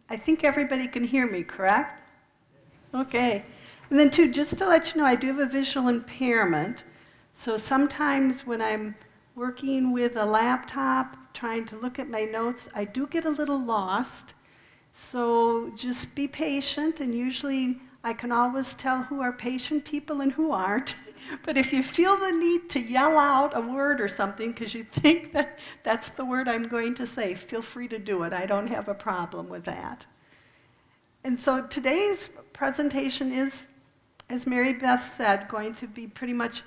I think everybody can hear me, correct? Okay. And then too, just to let you know, I do have a visual impairment. So sometimes when I'm working with a laptop, trying to look at my notes, I do get a little lost. So just be patient, and usually I can always tell who are patient people and who aren't. But if you feel the need to yell out a word or something because you think that that's the word I'm going to say, feel free to do it. I don't have a problem with that. And so today's presentation is, as Mary Beth said, going to be pretty much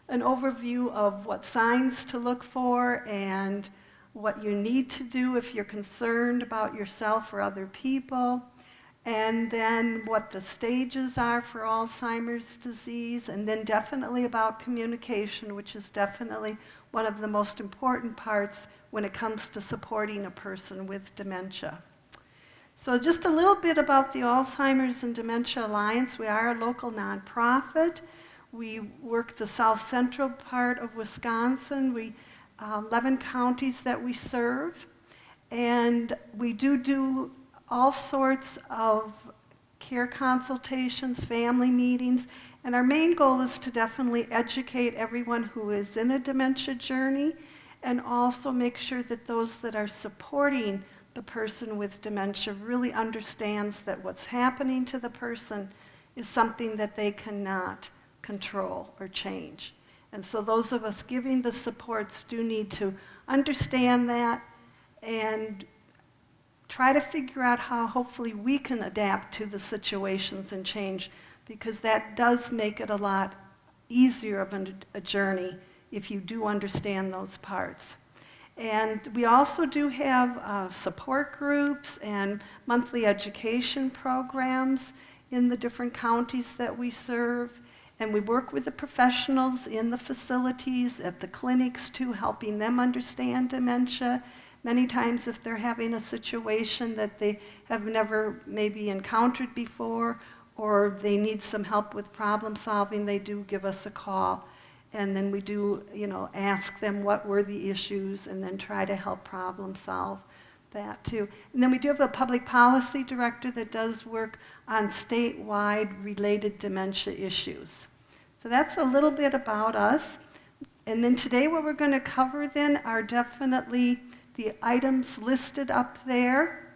an overview of what signs to look for and what you need to do if you're concerned about yourself or other people, and then what the stages are for Alzheimer's disease, and then definitely about communication, which is definitely one of the most important parts when it comes to supporting a person with dementia. So just a little bit about the Alzheimer's and Dementia Alliance. We are a local nonprofit. We work the south central part of Wisconsin. We 11 counties that we serve, and we do all sorts of care consultations, family meetings, and our main goal is to definitely educate everyone who is in a dementia journey, and also make sure that those that are supporting the person with dementia really understands that what's happening to the person is something that they cannot control or change. And so those of us giving the supports do need to understand that and try to figure out how hopefully we can adapt to the situations and change, because that does make it a lot easier of a journey if you do understand those parts. And we also do have support groups and monthly education programs in the different counties that we serve. And we work with the professionals in the facilities, at the clinics too, helping them understand dementia. Many times if they're having a situation that they have never maybe encountered before, or they need some help with problem solving, they do give us a call. And then we do, ask them what were the issues and then try to help problem solve that too. And then we do have a public policy director that does work on statewide related dementia issues. So that's a little bit about us. And then today what we're going to cover then are definitely the items listed up there.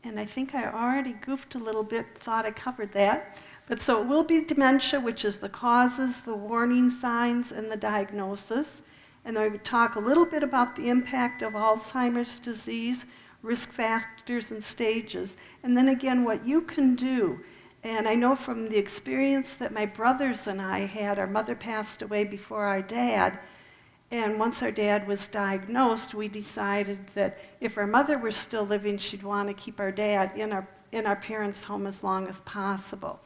And I think I already goofed a little bit, thought I covered that. But so it will be dementia, which is the causes, the warning signs, and the diagnosis. And I would talk a little bit about the impact of Alzheimer's disease, risk factors and stages, and then again what you can do. And I know from the experience that my brothers and I had, our mother passed away before our dad, and once our dad was diagnosed, we decided that if our mother were still living, she'd want to keep our dad in our parents' home as long as possible.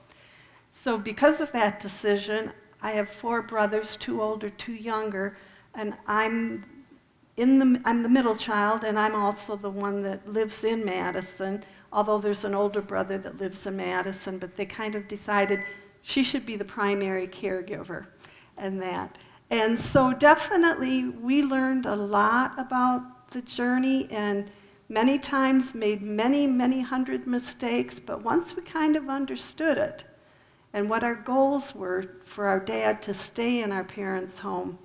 So because of that decision, I have 4 brothers, 2 older, 2 younger, and I'm the middle child, and I'm also the one that lives in Madison, although there's an older brother that lives in Madison, but they kind of decided she should be the primary caregiver and that. And so definitely we learned a lot about the journey and many times made many, many hundred mistakes, but once we kind of understood it and what our goals were for our dad to stay in our parents' home,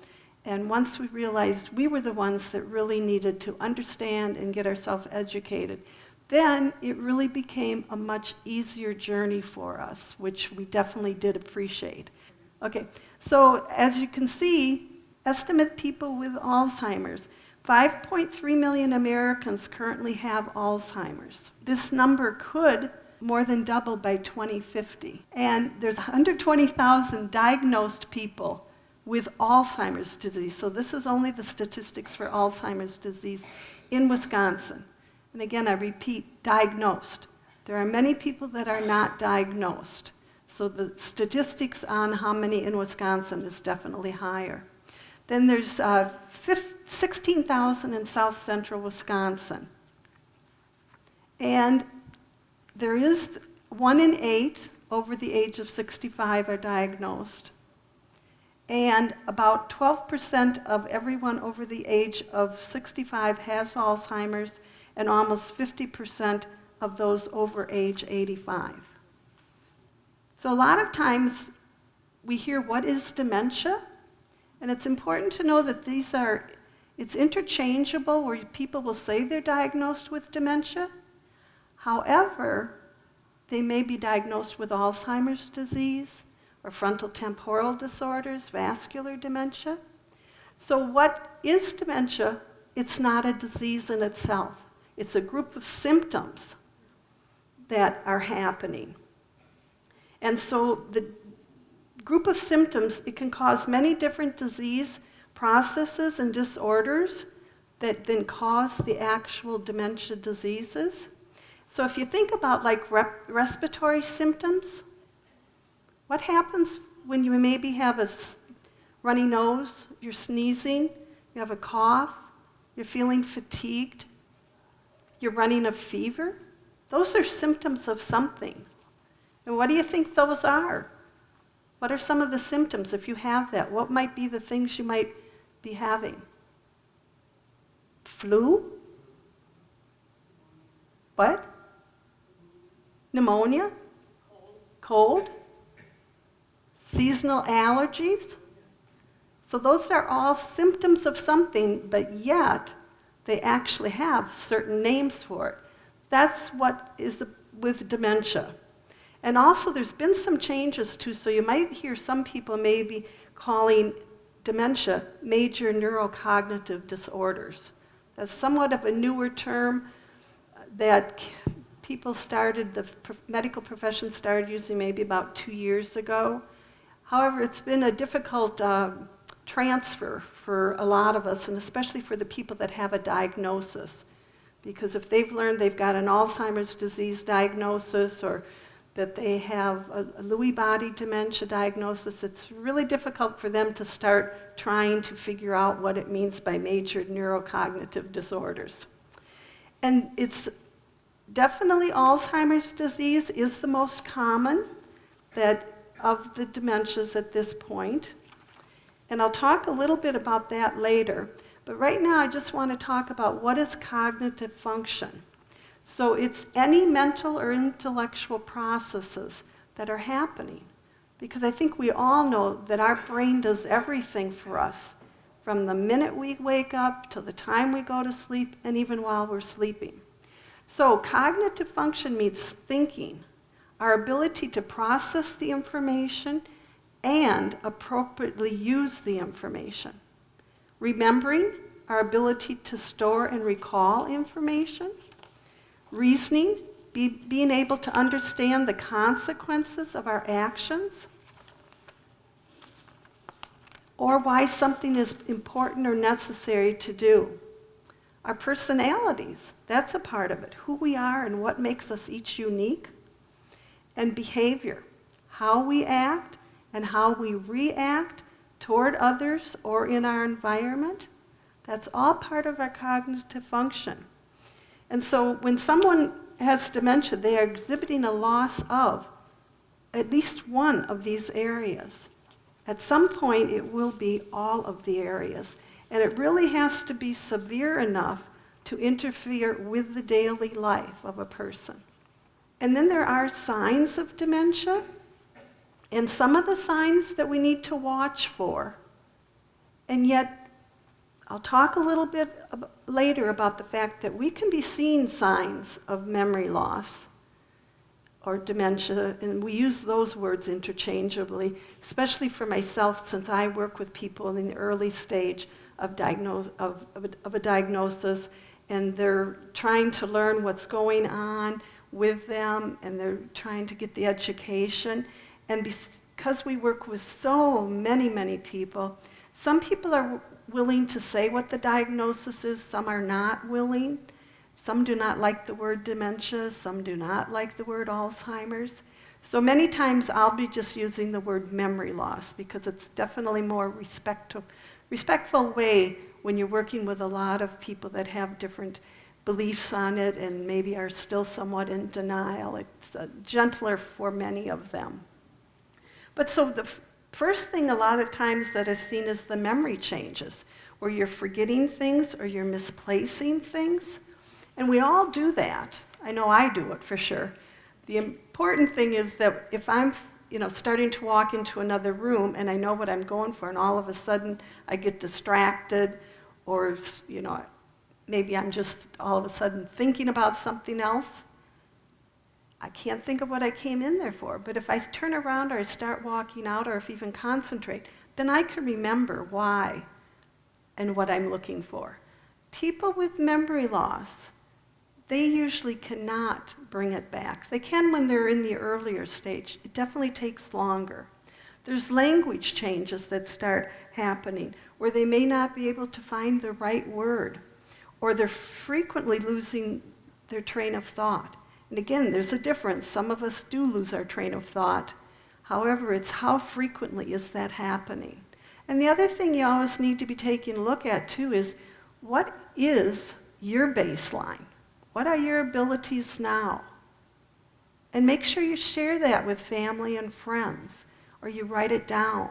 and once we realized we were the ones that really needed to understand and get ourselves educated, then it really became a much easier journey for us, which we definitely did appreciate. Okay, so as you can see, estimate people with Alzheimer's. 5.3 million Americans currently have Alzheimer's. This number could more than double by 2050. And there's 120,000 diagnosed people with Alzheimer's disease. So this is only the statistics for Alzheimer's disease in Wisconsin. And again, I repeat, diagnosed. There are many people that are not diagnosed. So the statistics on how many in Wisconsin is definitely higher. Then there's 16,000 in south central Wisconsin. And there is 1 in 8 over the age of 65 are diagnosed. And about 12% of everyone over the age of 65 has Alzheimer's, and almost 50% of those over age 85. So a lot of times we hear, what is dementia? And it's important to know that it's interchangeable, where people will say they're diagnosed with dementia. However, they may be diagnosed with Alzheimer's disease or frontotemporal disorders, vascular dementia. So what is dementia? It's not a disease in itself. It's a group of symptoms that are happening. And so the group of symptoms, it can cause many different disease processes and disorders that then cause the actual dementia diseases. So if you think about like respiratory symptoms, what happens when you maybe have a runny nose, you're sneezing, you have a cough, you're feeling fatigued, you're running a fever? Those are symptoms of something. And what do you think those are? What are some of the symptoms if you have that? What might be the things you might be having? Flu? What? Pneumonia? Cold? Seasonal allergies? So those are all symptoms of something, but yet they actually have certain names for it. That's what is with dementia. And also there's been some changes too, so you might hear some people maybe calling dementia major neurocognitive disorders. That's somewhat of a newer term that people started, the medical profession started using maybe about 2 years ago. However, it's been a difficult transfer for a lot of us, and especially for the people that have a diagnosis. Because if they've learned they've got an Alzheimer's disease diagnosis, or that they have a Lewy body dementia diagnosis, it's really difficult for them to start trying to figure out what it means by major neurocognitive disorders. And it's definitely Alzheimer's disease is the most common of the dementias at this point. And I'll talk a little bit about that later. But right now I just want to talk about what is cognitive function. So it's any mental or intellectual processes that are happening. Because I think we all know that our brain does everything for us, from the minute we wake up to the time we go to sleep, and even while we're sleeping. So cognitive function means thinking, our ability to process the information and appropriately use the information. Remembering, our ability to store and recall information. Reasoning, being able to understand the consequences of our actions, or why something is important or necessary to do. Our personalities, that's a part of it, who we are and what makes us each unique. And behavior, how we act and how we react toward others or in our environment. That's all part of our cognitive function. And so when someone has dementia, they are exhibiting a loss of at least one of these areas. At some point, it will be all of the areas. And it really has to be severe enough to interfere with the daily life of a person. And then there are signs of dementia, and some of the signs that we need to watch for. And yet, I'll talk a little bit later about the fact that we can be seeing signs of memory loss or dementia, and we use those words interchangeably, especially for myself, since I work with people in the early stage of a diagnosis, and they're trying to learn what's going on with them, and they're trying to get the education. And because we work with so many, many people, some people are willing to say what the diagnosis is, some are not willing. Some do not like the word dementia, some do not like the word Alzheimer's. So many times I'll be just using the word memory loss, because it's definitely more respectful way when you're working with a lot of people that have different beliefs on it and maybe are still somewhat in denial. It's gentler for many of them. But so the first thing a lot of times that is seen is the memory changes, where you're forgetting things or you're misplacing things. And we all do that. I know I do it for sure. The important thing is that if I'm starting to walk into another room and I know what I'm going for, and all of a sudden I get distracted, or maybe I'm just all of a sudden thinking about something else, I can't think of what I came in there for. But if I turn around or I start walking out, or if even concentrate, then I can remember why and what I'm looking for. People with memory loss, they usually cannot bring it back. They can when they're in the earlier stage. It definitely takes longer. There's language changes that start happening where they may not be able to find the right word, or they're frequently losing their train of thought. And again, there's a difference. Some of us do lose our train of thought. However, it's how frequently is that happening. And the other thing you always need to be taking a look at too is, what is your baseline? What are your abilities now? And make sure you share that with family and friends, or you write it down.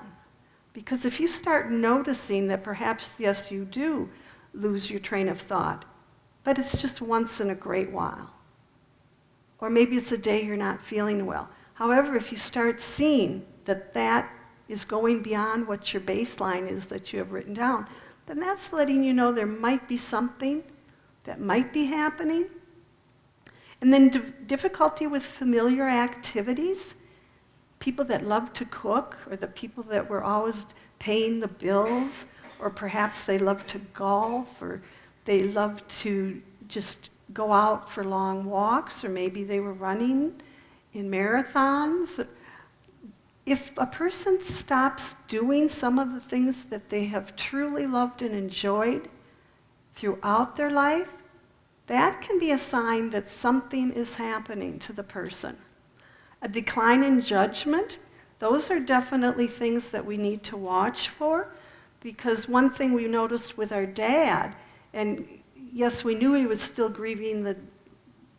Because if you start noticing that perhaps, yes, you do lose your train of thought, but it's just once in a great while. Or maybe it's a day you're not feeling well. However, if you start seeing that that is going beyond what your baseline is that you have written down, then that's letting you know there might be something that might be happening. And then difficulty with familiar activities. People that love to cook, or the people that were always paying the bills, or perhaps they love to golf, or they love to just go out for long walks, or maybe they were running in marathons. If a person stops doing some of the things that they have truly loved and enjoyed throughout their life, that can be a sign that something is happening to the person. A decline in judgment, those are definitely things that we need to watch for, because one thing we noticed with our dad, and yes, we knew he was still grieving the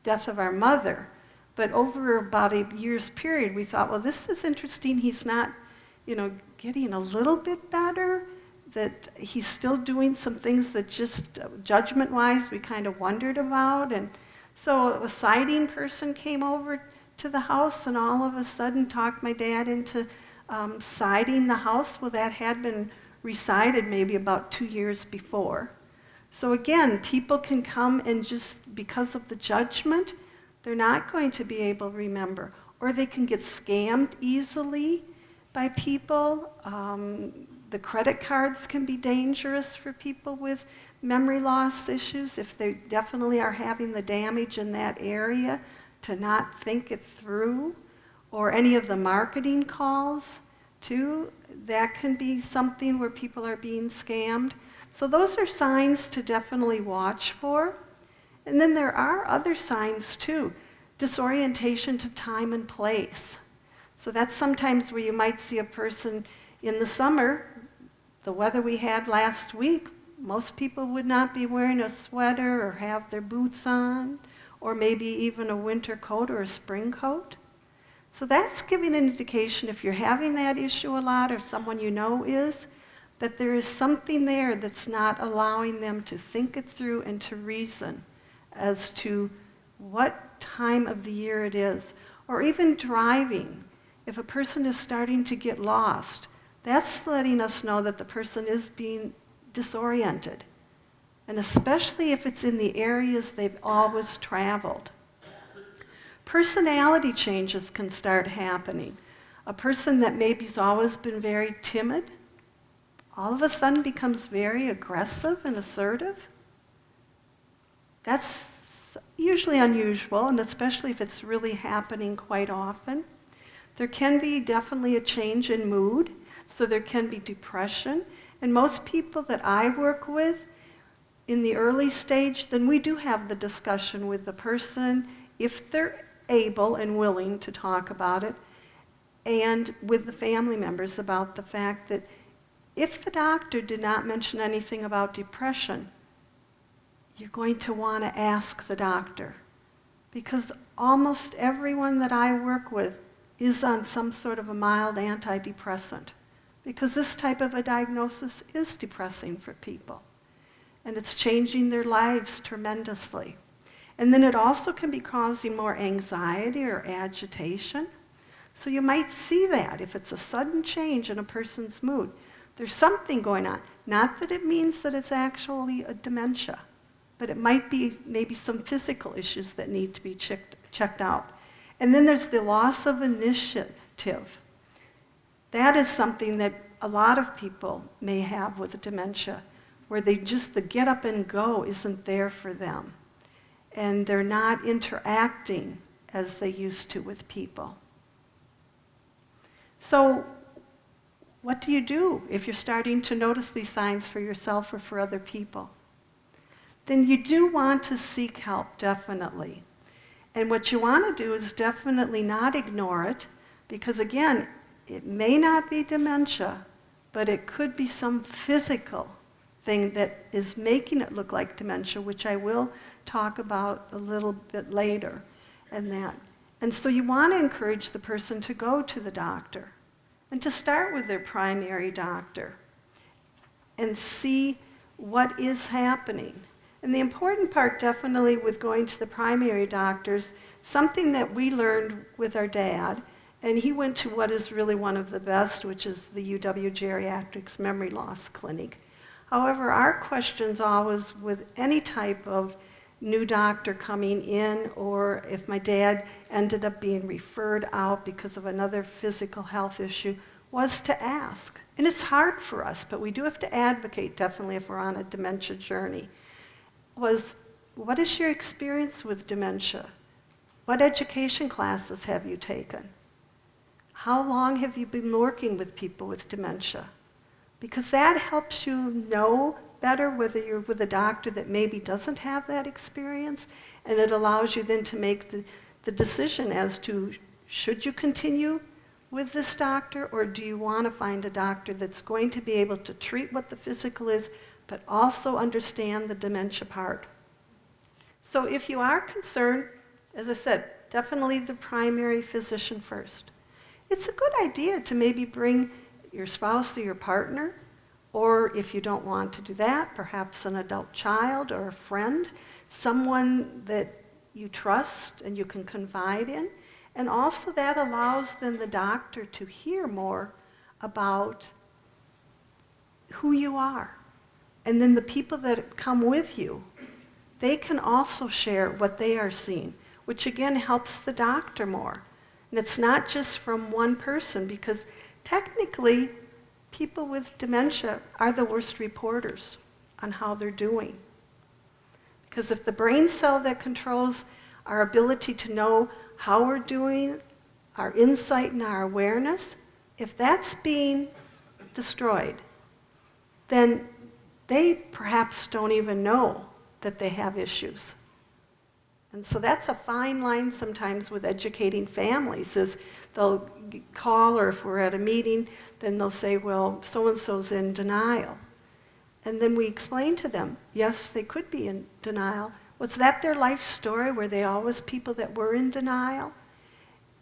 death of our mother, but over about a year's period, we thought, well, this is interesting. He's not, getting a little bit better, that he's still doing some things that just judgment-wise we kind of wondered about. And so a sighting person came over to the house and all of a sudden talked my dad into siding the house. Well, that had been resided maybe about 2 years before. So again, people can come and just, because of the judgment, they're not going to be able to remember. Or they can get scammed easily by people. The credit cards can be dangerous for people with memory loss issues if they definitely are having the damage in that area to not think it through. Or any of the marketing calls, too. That can be something where people are being scammed. So those are signs to definitely watch for. And then there are other signs too. Disorientation to time and place. So that's sometimes where you might see a person in the summer, the weather we had last week, most people would not be wearing a sweater or have their boots on, or maybe even a winter coat or a spring coat. So that's giving an indication, if you're having that issue a lot, or someone you know is, that there is something there that's not allowing them to think it through and to reason as to what time of the year it is. Or even driving. If a person is starting to get lost, that's letting us know that the person is being disoriented. And especially if it's in the areas they've always traveled. Personality changes can start happening. A person that maybe's always been very timid, all of a sudden becomes very aggressive and assertive. That's usually unusual, and especially if it's really happening quite often. There can be definitely a change in mood, so there can be depression. And most people that I work with in the early stage, then we do have the discussion with the person, if they're able and willing to talk about it, and with the family members about the fact that if the doctor did not mention anything about depression, you're going to want to ask the doctor. Because almost everyone that I work with is on some sort of a mild antidepressant. Because this type of a diagnosis is depressing for people. And it's changing their lives tremendously. And then it also can be causing more anxiety or agitation. So you might see that if it's a sudden change in a person's mood. There's something going on. Not that it means that it's actually a dementia, but it might be maybe some physical issues that need to be checked out. And then there's the loss of initiative. That is something that a lot of people may have with dementia, where the get up and go isn't there for them. And they're not interacting as they used to with people. So what do you do if you're starting to notice these signs for yourself or for other people? Then you do want to seek help, definitely. And what you want to do is definitely not ignore it, because again, it may not be dementia, but it could be some physical thing that is making it look like dementia, which I will talk about a little bit later. And so you want to encourage the person to go to the doctor and to start with their primary doctor and see what is happening. And the important part definitely with going to the primary doctors, something that we learned with our dad, and he went to what is really one of the best, which is the UW Geriatrics Memory Loss Clinic. However, our questions always with any type of new doctor coming in, or if my dad ended up being referred out because of another physical health issue, was to ask. And it's hard for us, but we do have to advocate definitely if we're on a dementia journey. What is your experience with dementia? What education classes have you taken? How long have you been working with people with dementia? Because that helps you know better whether you're with a doctor that maybe doesn't have that experience, and it allows you then to make the decision as to should you continue with this doctor, or do you want to find a doctor that's going to be able to treat what the physical is, but also understand the dementia part. So if you are concerned, as I said, definitely the primary physician first. It's a good idea to maybe bring your spouse or your partner, or if you don't want to do that, perhaps an adult child or a friend, someone that you trust and you can confide in. And also that allows then the doctor to hear more about who you are. And then the people that come with you, they can also share what they are seeing, which again helps the doctor more. And it's not just from one person, because technically people with dementia are the worst reporters on how they're doing. Because if the brain cell that controls our ability to know how we're doing, our insight and our awareness, if that's being destroyed, then they perhaps don't even know that they have issues. And so that's a fine line sometimes with educating families, is they'll call, or if we're at a meeting, then they'll say, well, so-and-so's in denial. And then we explain to them, yes, they could be in denial. Was that their life story? Were they always people that were in denial?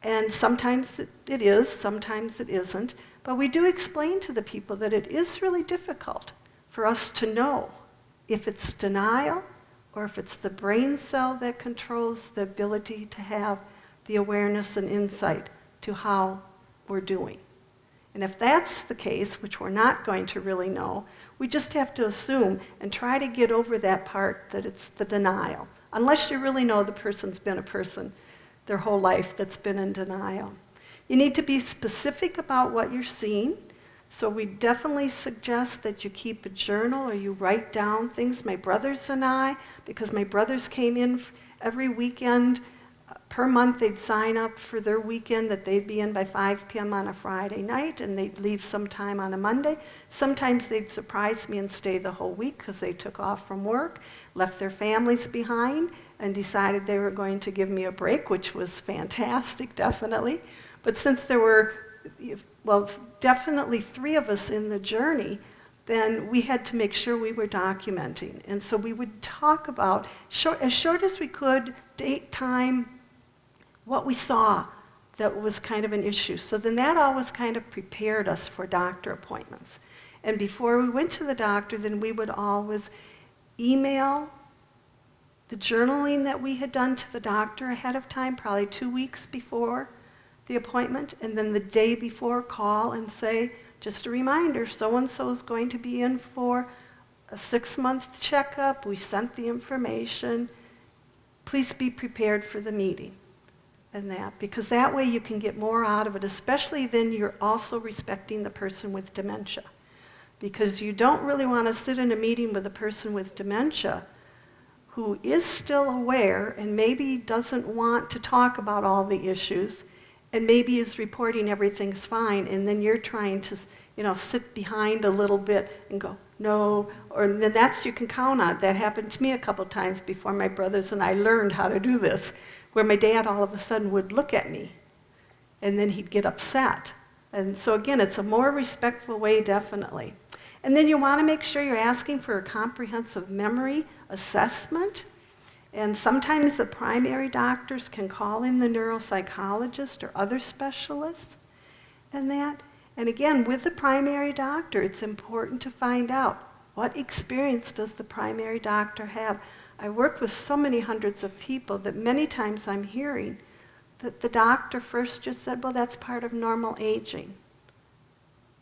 And sometimes it is, sometimes it isn't. But we do explain to the people that it is really difficult for us to know if it's denial or if it's the brain cell that controls the ability to have the awareness and insight to how we're doing. And if that's the case, which we're not going to really know, we just have to assume and try to get over that part that it's the denial, unless you really know the person's been a person their whole life that's been in denial. You need to be specific about what you're seeing. So we definitely suggest that you keep a journal or you write down things. My brothers and I, because my brothers came in every weekend, per month they'd sign up for their weekend that they'd be in by 5 p.m. on a Friday night, and they'd leave sometime on a Monday. Sometimes they'd surprise me and stay the whole week because they took off from work, left their families behind, and decided they were going to give me a break, which was fantastic, definitely. But since there were, well, definitely 3 of us in the journey, then we had to make sure we were documenting. And so we would talk about, as short as we could, date, time, what we saw that was kind of an issue. So then that always kind of prepared us for doctor appointments. And before we went to the doctor, then we would always email the journaling that we had done to the doctor ahead of time, probably 2 weeks before the appointment, and then the day before call and say, just a reminder, so-and-so is going to be in for a 6-month checkup. We sent the information. Please be prepared for the meeting. And that, because that way you can get more out of it, especially then you're also respecting the person with dementia. Because you don't really want to sit in a meeting with a person with dementia who is still aware and maybe doesn't want to talk about all the issues and maybe is reporting everything's fine, and then you're trying to, sit behind a little bit and go, no, or then that's you can count on. That happened to me a couple times before my brothers and I learned how to do this, where my dad all of a sudden would look at me and then he'd get upset. And so again, it's a more respectful way, definitely. And then you want to make sure you're asking for a comprehensive memory assessment. And sometimes the primary doctors can call in the neuropsychologist or other specialists and that. And again, with the primary doctor, it's important to find out what experience does the primary doctor have. I work with so many hundreds of people that many times I'm hearing that the doctor first just said, well, that's part of normal aging.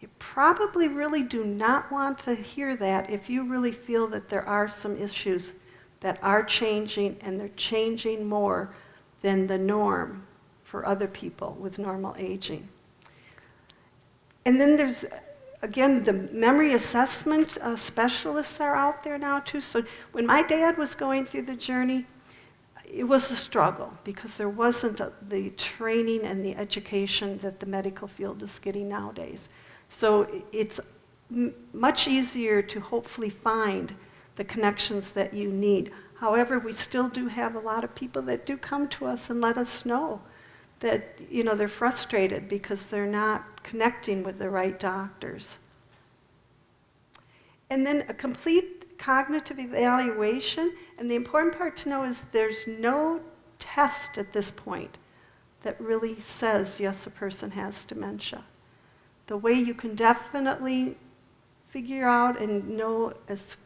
You probably really do not want to hear that if you really feel that there are some issues that are changing, and they're changing more than the norm for other people with normal aging. And then there's, again, the memory assessment specialists are out there now too. So when my dad was going through the journey, it was a struggle because there wasn't the training and the education that the medical field is getting nowadays. So it's much easier to hopefully find the connections that you need. However, we still do have a lot of people that do come to us and let us know that they're frustrated because they're not connecting with the right doctors. And then a complete cognitive evaluation, and the important part to know is there's no test at this point that really says, yes, a person has dementia. The way you can definitely figure out and know as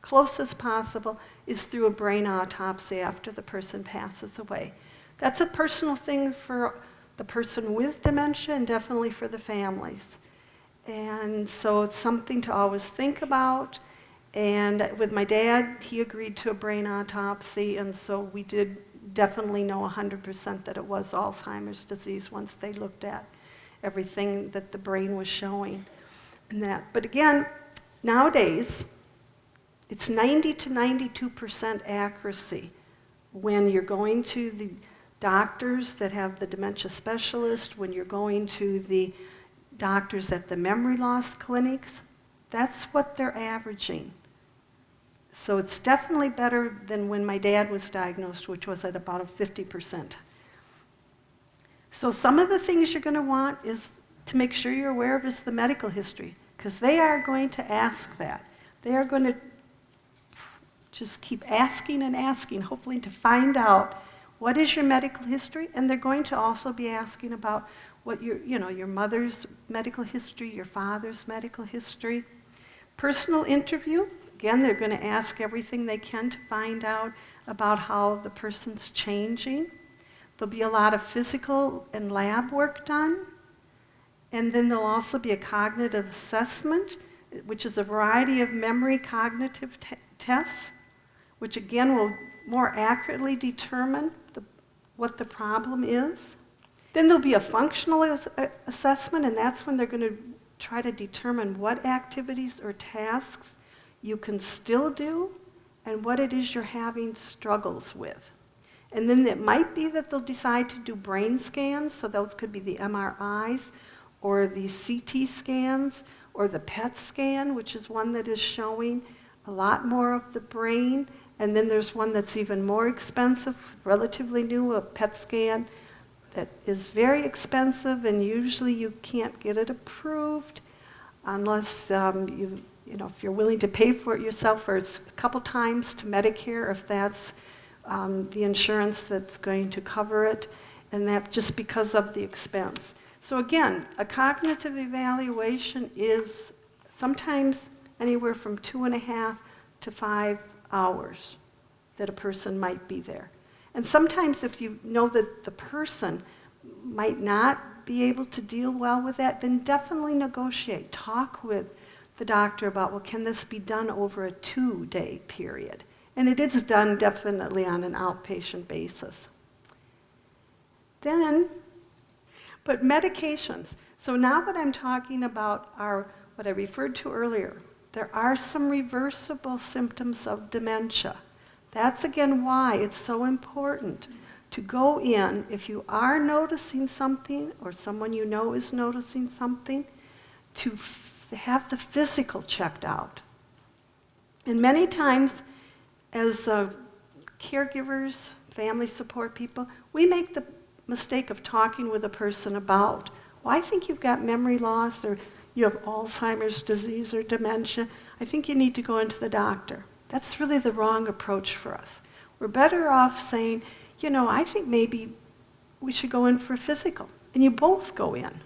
close as possible is through a brain autopsy after the person passes away. That's a personal thing for the person with dementia and definitely for the families. And so it's something to always think about. And with my dad, he agreed to a brain autopsy, and so we did definitely know 100% that it was Alzheimer's disease once they looked at everything that the brain was showing. And that. But again, nowadays, it's 90 to 92% accuracy when you're going to the doctors that have the dementia specialist, when you're going to the doctors at the memory loss clinics. That's what they're averaging. So it's definitely better than when my dad was diagnosed, which was at about a 50%. So some of the things you're going to want is to make sure you're aware of is the medical history, because they are going to ask that. They are going to just keep asking and asking, hopefully to find out what is your medical history, and they're going to also be asking about what your mother's medical history, your father's medical history. Personal interview, again, they're going to ask everything they can to find out about how the person's changing. There'll be a lot of physical and lab work done. And then there'll also be a cognitive assessment, which is a variety of memory cognitive tests, which again will more accurately determine what the problem is. Then there'll be a functional assessment, and that's when they're going to try to determine what activities or tasks you can still do and what it is you're having struggles with. And then it might be that they'll decide to do brain scans, so those could be the MRIs or the CT scans or the PET scan, which is one that is showing a lot more of the brain. And then there's one that's even more expensive, relatively new, a PET scan that is very expensive, and usually you can't get it approved unless if you're willing to pay for it yourself, or it's a couple times to Medicare if that's the insurance that's going to cover it, and that just because of the expense. So again, a cognitive evaluation is sometimes anywhere from 2.5 to 5 hours that a person might be there. And sometimes if you know that the person might not be able to deal well with that, then definitely negotiate. Talk with the doctor about, well, can this be done over a 2-day period? And it is done definitely on an outpatient basis. But medications. So now what I'm talking about are what I referred to earlier. There are some reversible symptoms of dementia. That's again why it's so important to go in if you are noticing something or someone you know is noticing something, to have the physical checked out. And many times as caregivers, family support people, we make the mistake of talking with a person about, well, I think you've got memory loss, or you have Alzheimer's disease or dementia. I think you need to go into the doctor. That's really the wrong approach for us. We're better off saying, I think maybe we should go in for a physical. And you both go in.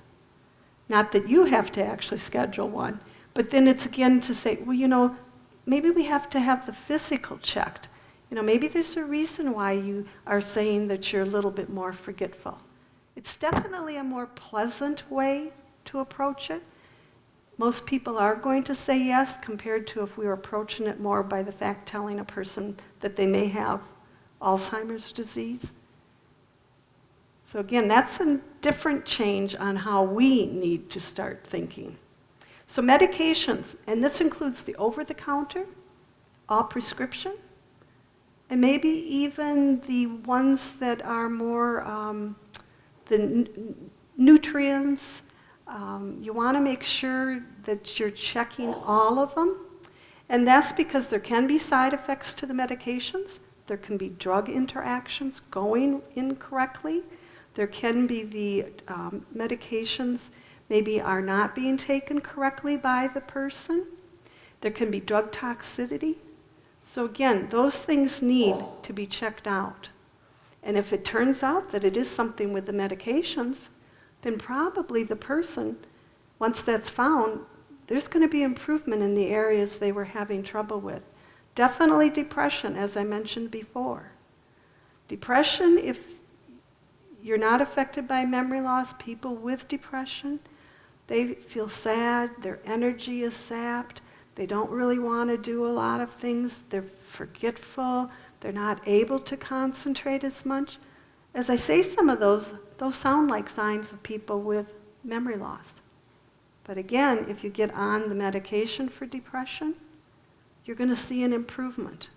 Not that you have to actually schedule one, but then it's again to say, well, maybe we have to have the physical checked. Maybe there's a reason why you are saying that you're a little bit more forgetful. It's definitely a more pleasant way to approach it. Most people are going to say yes, compared to if we were approaching it more by the fact telling a person that they may have Alzheimer's disease. So again, that's a different change on how we need to start thinking. So medications, and this includes the over-the-counter, all prescription, and maybe even the ones that are more nutrients. You want to make sure that you're checking all of them. And that's because there can be side effects to the medications. There can be drug interactions going incorrectly. There can be the medications maybe are not being taken correctly by the person. There can be drug toxicity. So again, those things need to be checked out. And if it turns out that it is something with the medications, then probably the person, once that's found, there's going to be improvement in the areas they were having trouble with. Definitely depression, as I mentioned before. Depression, if you're not affected by memory loss, people with depression, they feel sad, their energy is sapped, they don't really want to do a lot of things, they're forgetful, they're not able to concentrate as much. As I say some of those sound like signs of people with memory loss. But again, if you get on the medication for depression, you're going to see an improvement.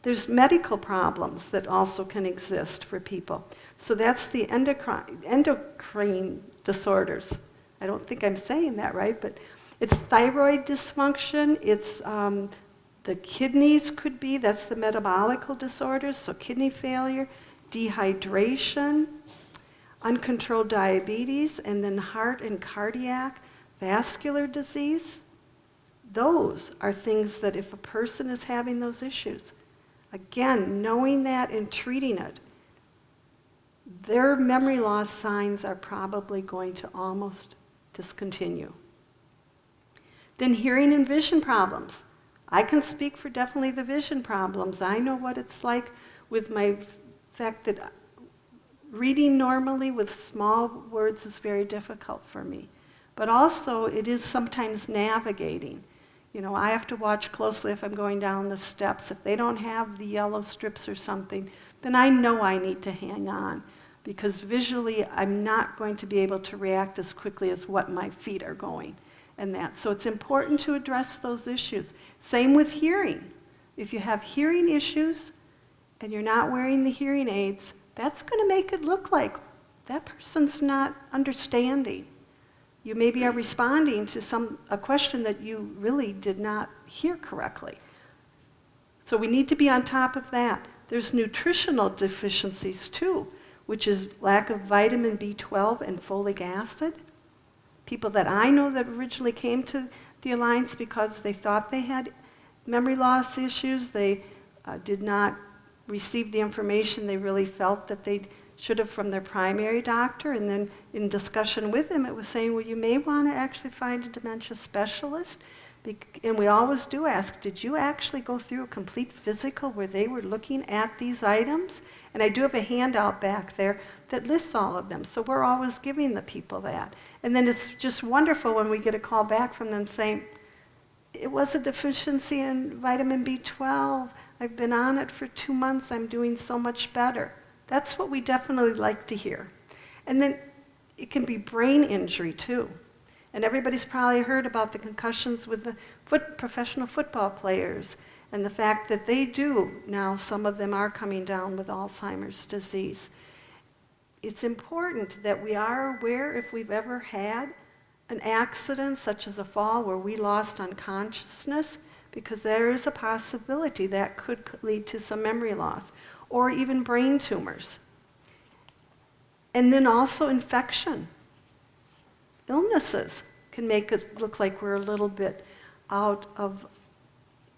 There's medical problems that also can exist for people. So that's the endocrine disorders. I don't think I'm saying that right, but it's thyroid dysfunction, it's the kidneys could be, that's the metabolical disorders, so kidney failure, dehydration, uncontrolled diabetes, and then heart and cardiac, vascular disease. Those are things that if a person is having those issues, again, knowing that and treating it, their memory loss signs are probably going to almost discontinue. Then hearing and vision problems. I can speak for definitely the vision problems. I know what it's like with my fact that reading normally with small words is very difficult for me. But also it is sometimes navigating. I have to watch closely if I'm going down the steps. If they don't have the yellow strips or something, then I know I need to hang on, because visually I'm not going to be able to react as quickly as what my feet are going. So it's important to address those issues. Same with hearing. If you have hearing issues and you're not wearing the hearing aids, that's going to make it look like that person's not understanding. You maybe are responding to a question that you really did not hear correctly. So we need to be on top of that. There's nutritional deficiencies too, which is lack of vitamin B12 and folic acid. People that I know that originally came to the Alliance because they thought they had memory loss issues, they did not receive the information they really felt that they should have from their primary doctor, and then in discussion with them it was saying, well, you may want to actually find a dementia specialist And we always do ask, did you actually go through a complete physical where they were looking at these items? And I do have a handout back there that lists all of them. So we're always giving the people that. And then it's just wonderful when we get a call back from them saying, it was a deficiency in vitamin B12. I've been on it for 2 months. I'm doing so much better. That's what we definitely like to hear. And then it can be brain injury too. And everybody's probably heard about the concussions with the professional football players and the fact that they do, now some of them are coming down with Alzheimer's disease. It's important that we are aware if we've ever had an accident such as a fall where we lost unconsciousness, because there is a possibility that could lead to some memory loss, or even brain tumors. And then also infection. Illnesses can make it look like we're a little bit out of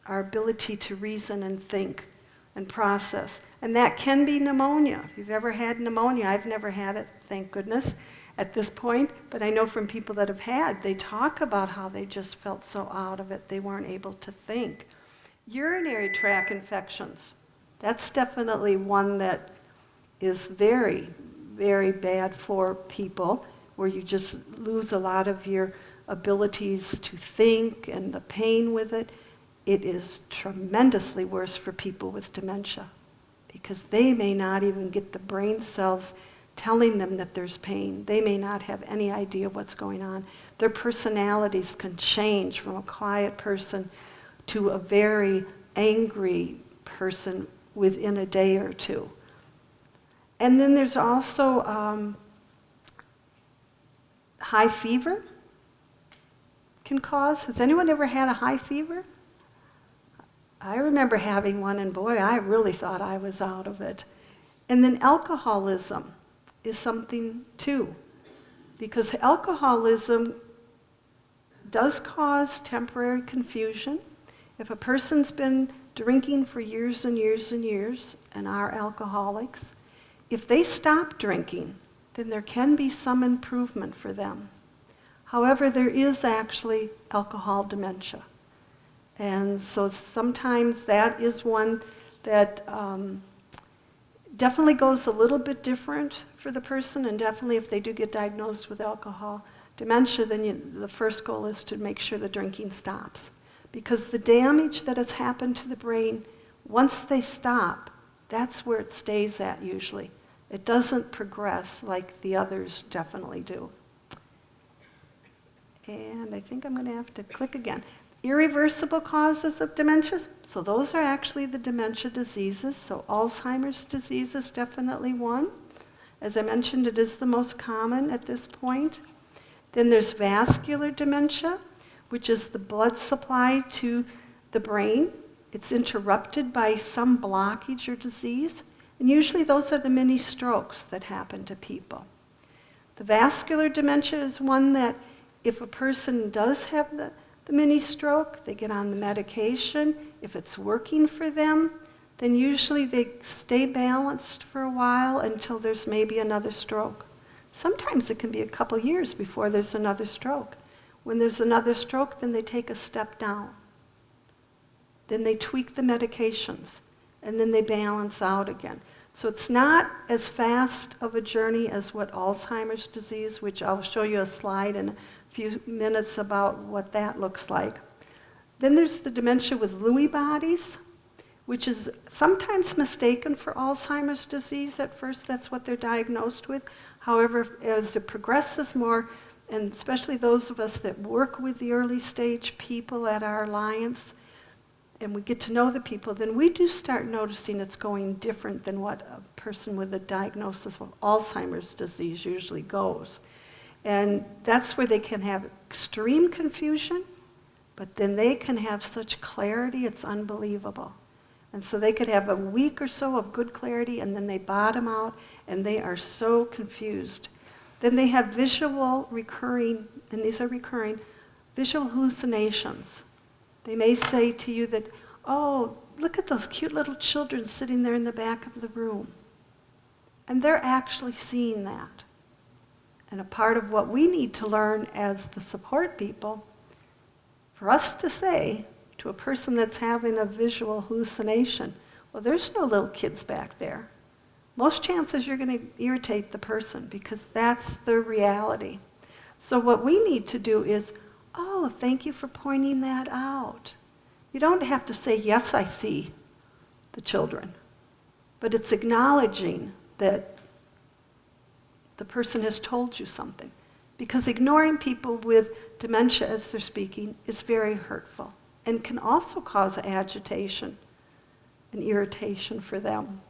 our ability to reason and think and process. And that can be pneumonia. If you've ever had pneumonia, I've never had it, thank goodness, at this point, but I know from people that have had, they talk about how they just felt so out of it, they weren't able to think. Urinary tract infections, that's definitely one that is very, very bad for people, where you just lose a lot of your abilities to think and the pain with it. It is tremendously worse for people with dementia, because they may not even get the brain cells telling them that there's pain. They may not have any idea what's going on. Their personalities can change from a quiet person to a very angry person within a day or two. And then there's also high fever can cause. Has anyone ever had a high fever? I remember having one, and boy, I really thought I was out of it. And then alcoholism is something too, because alcoholism does cause temporary confusion. If a person's been drinking for years and years and years and are alcoholics, if they stop drinking, then there can be some improvement for them. However, there is actually alcohol dementia. And so sometimes that is one that definitely goes a little bit different for the person, and definitely if they do get diagnosed with alcohol dementia, then the first goal is to make sure the drinking stops. Because the damage that has happened to the brain, once they stop, that's where it stays at usually. It doesn't progress like the others definitely do. And I think I'm going to have to click again. Irreversible causes of dementia. So those are actually the dementia diseases. So Alzheimer's disease is definitely one. As I mentioned, it is the most common at this point. Then there's vascular dementia, which is the blood supply to the brain. It's interrupted by some blockage or disease. And usually those are the mini strokes that happen to people. The vascular dementia is one that if a person does have the mini stroke, they get on the medication. If it's working for them, then usually they stay balanced for a while until there's maybe another stroke. Sometimes it can be a couple years before there's another stroke. When there's another stroke, then they take a step down. Then they tweak the medications, and then they balance out again. So it's not as fast of a journey as what Alzheimer's disease, which I'll show you a slide in a few minutes about what that looks like. Then there's the dementia with Lewy bodies, which is sometimes mistaken for Alzheimer's disease at first. That's what they're diagnosed with. However, as it progresses more, and especially those of us that work with the early stage people at our alliance, and we get to know the people, then we do start noticing it's going different than what a person with a diagnosis of Alzheimer's disease usually goes. And that's where they can have extreme confusion, but then they can have such clarity, it's unbelievable. And so they could have a week or so of good clarity, and then they bottom out, and they are so confused. Then they have visual recurring, and these are recurring, visual hallucinations. They may say to you that, oh, look at those cute little children sitting there in the back of the room. And they're actually seeing that. And a part of what we need to learn as the support people For us to say to a person that's having a visual hallucination, well, there's no little kids back there. Most chances you're going to irritate the person because that's the reality. So what we need to do is, oh, thank you for pointing that out. You don't have to say, yes, I see the children. But it's acknowledging that the person has told you something. Because ignoring people with dementia as they're speaking is very hurtful and can also cause agitation and irritation for them.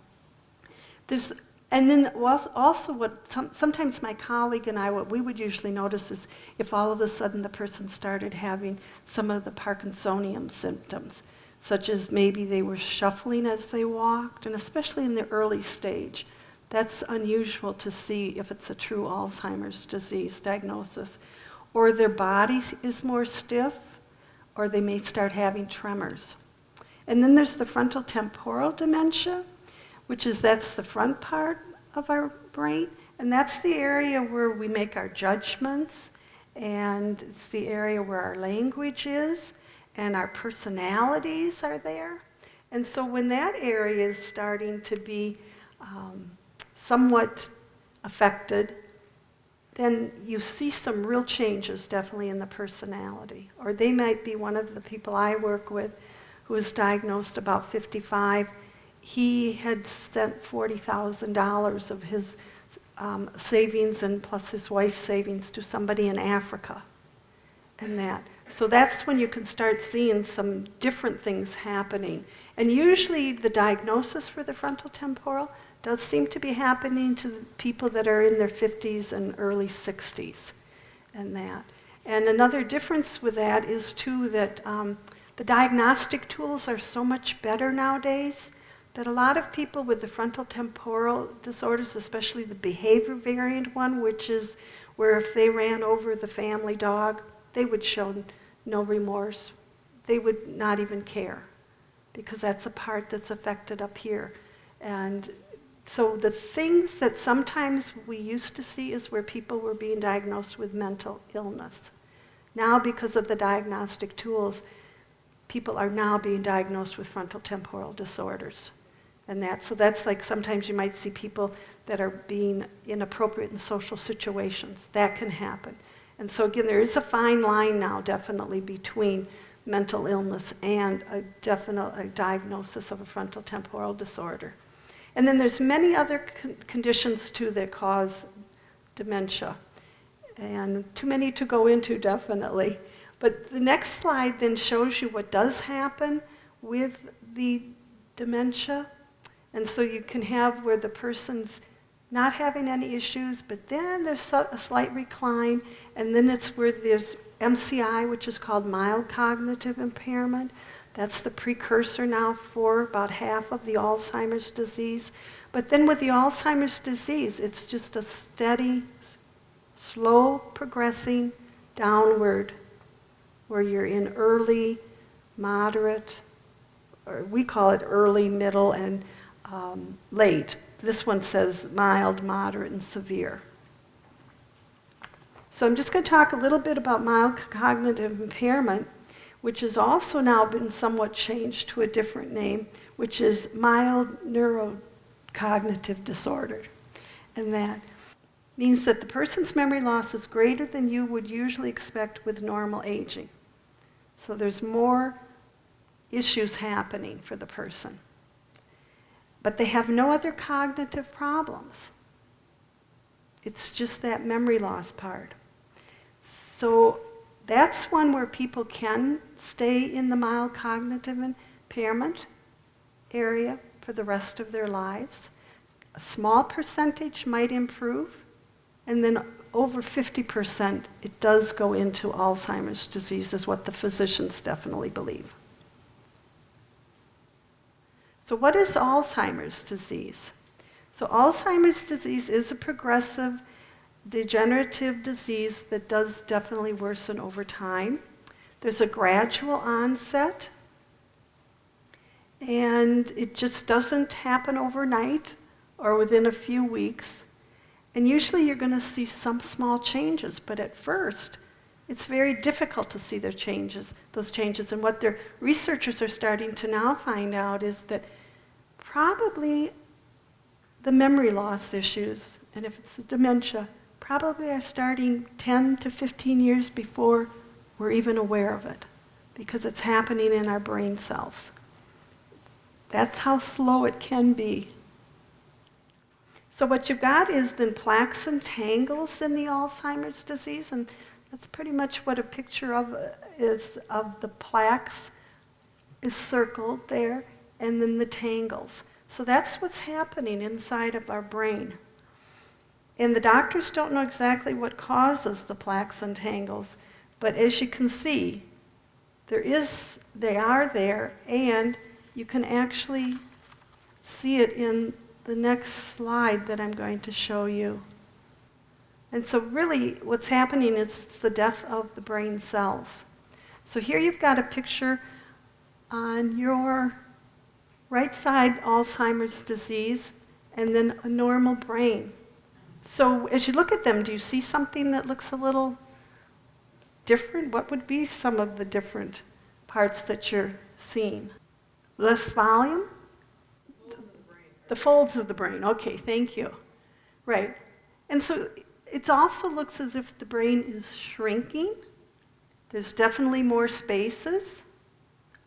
And then also what sometimes my colleague and I, what we would usually notice is if all of a sudden the person started having some of the Parkinsonian symptoms, such as maybe they were shuffling as they walked, and especially in the early stage. That's unusual to see if it's a true Alzheimer's disease diagnosis. Or their body is more stiff, or they may start having tremors. And then there's the frontal temporal dementia, that's the front part of our brain, and that's the area where we make our judgments, and it's the area where our language is, and our personalities are there. And so when that area is starting to be somewhat affected, then you see some real changes definitely in the personality. Or they might be one of the people I work with who was diagnosed about 55. He had spent $40,000 of his savings and plus his wife's savings to somebody in Africa and that. So that's when you can start seeing some different things happening. And usually the diagnosis for the frontal temporal does seem to be happening to people that are in their 50s and early 60s and that. And another difference with that is too that the diagnostic tools are so much better nowadays that a lot of people with the frontal temporal disorders, especially the behavior variant one, which is where if they ran over the family dog, they would show no remorse. They would not even care because that's a part that's affected up here. And so the things that sometimes we used to see is where people were being diagnosed with mental illness. Now, because of the diagnostic tools, people are now being diagnosed with frontal temporal disorders. So that's like sometimes you might see people that are being inappropriate in social situations. That can happen. And so again, there is a fine line now definitely between mental illness and a diagnosis of a frontal temporal disorder. And then there's many other conditions too that cause dementia. And too many to go into definitely. But the next slide then shows you what does happen with the dementia. And so you can have where the person's not having any issues, but then there's a slight recline, and then it's where there's MCI, which is called mild cognitive impairment. That's the precursor now for about half of the Alzheimer's disease. But then with the Alzheimer's disease, it's just a steady, slow progressing downward, where you're in early, moderate, or we call it early, middle, and late. This one says mild, moderate, and severe. So I'm just going to talk a little bit about mild cognitive impairment, which has also now been somewhat changed to a different name, which is mild neurocognitive disorder. And that means that the person's memory loss is greater than you would usually expect with normal aging. So there's more issues happening for the person. But they have no other cognitive problems. It's just that memory loss part. So that's one where people can stay in the mild cognitive impairment area for the rest of their lives. A small percentage might improve, and then over 50% it does go into Alzheimer's disease, is what the physicians definitely believe. So what is Alzheimer's disease? So Alzheimer's disease is a progressive degenerative disease that does definitely worsen over time. There's a gradual onset, and it just doesn't happen overnight or within a few weeks. And usually you're going to see some small changes, but at first it's very difficult to see those changes. And what their researchers are starting to now find out is that probably the memory loss issues, and if it's a dementia, probably are starting 10 to 15 years before we're even aware of it, because it's happening in our brain cells. That's how slow it can be. So what you've got is then plaques and tangles in the Alzheimer's disease, and that's pretty much what a picture of is of the plaques is circled there, and then the tangles. So that's what's happening inside of our brain. And the doctors don't know exactly what causes the plaques and tangles, but as you can see, they are there, and you can actually see it in the next slide that I'm going to show you. And so really what's happening is the death of the brain cells. So here you've got a picture on your right side, Alzheimer's disease, and then a normal brain. So as you look at them, do you see something that looks a little different? What would be some of the different parts that you're seeing? Less volume? The folds of the brain. Okay, thank you. Right. And so it also looks as if the brain is shrinking. There's definitely more spaces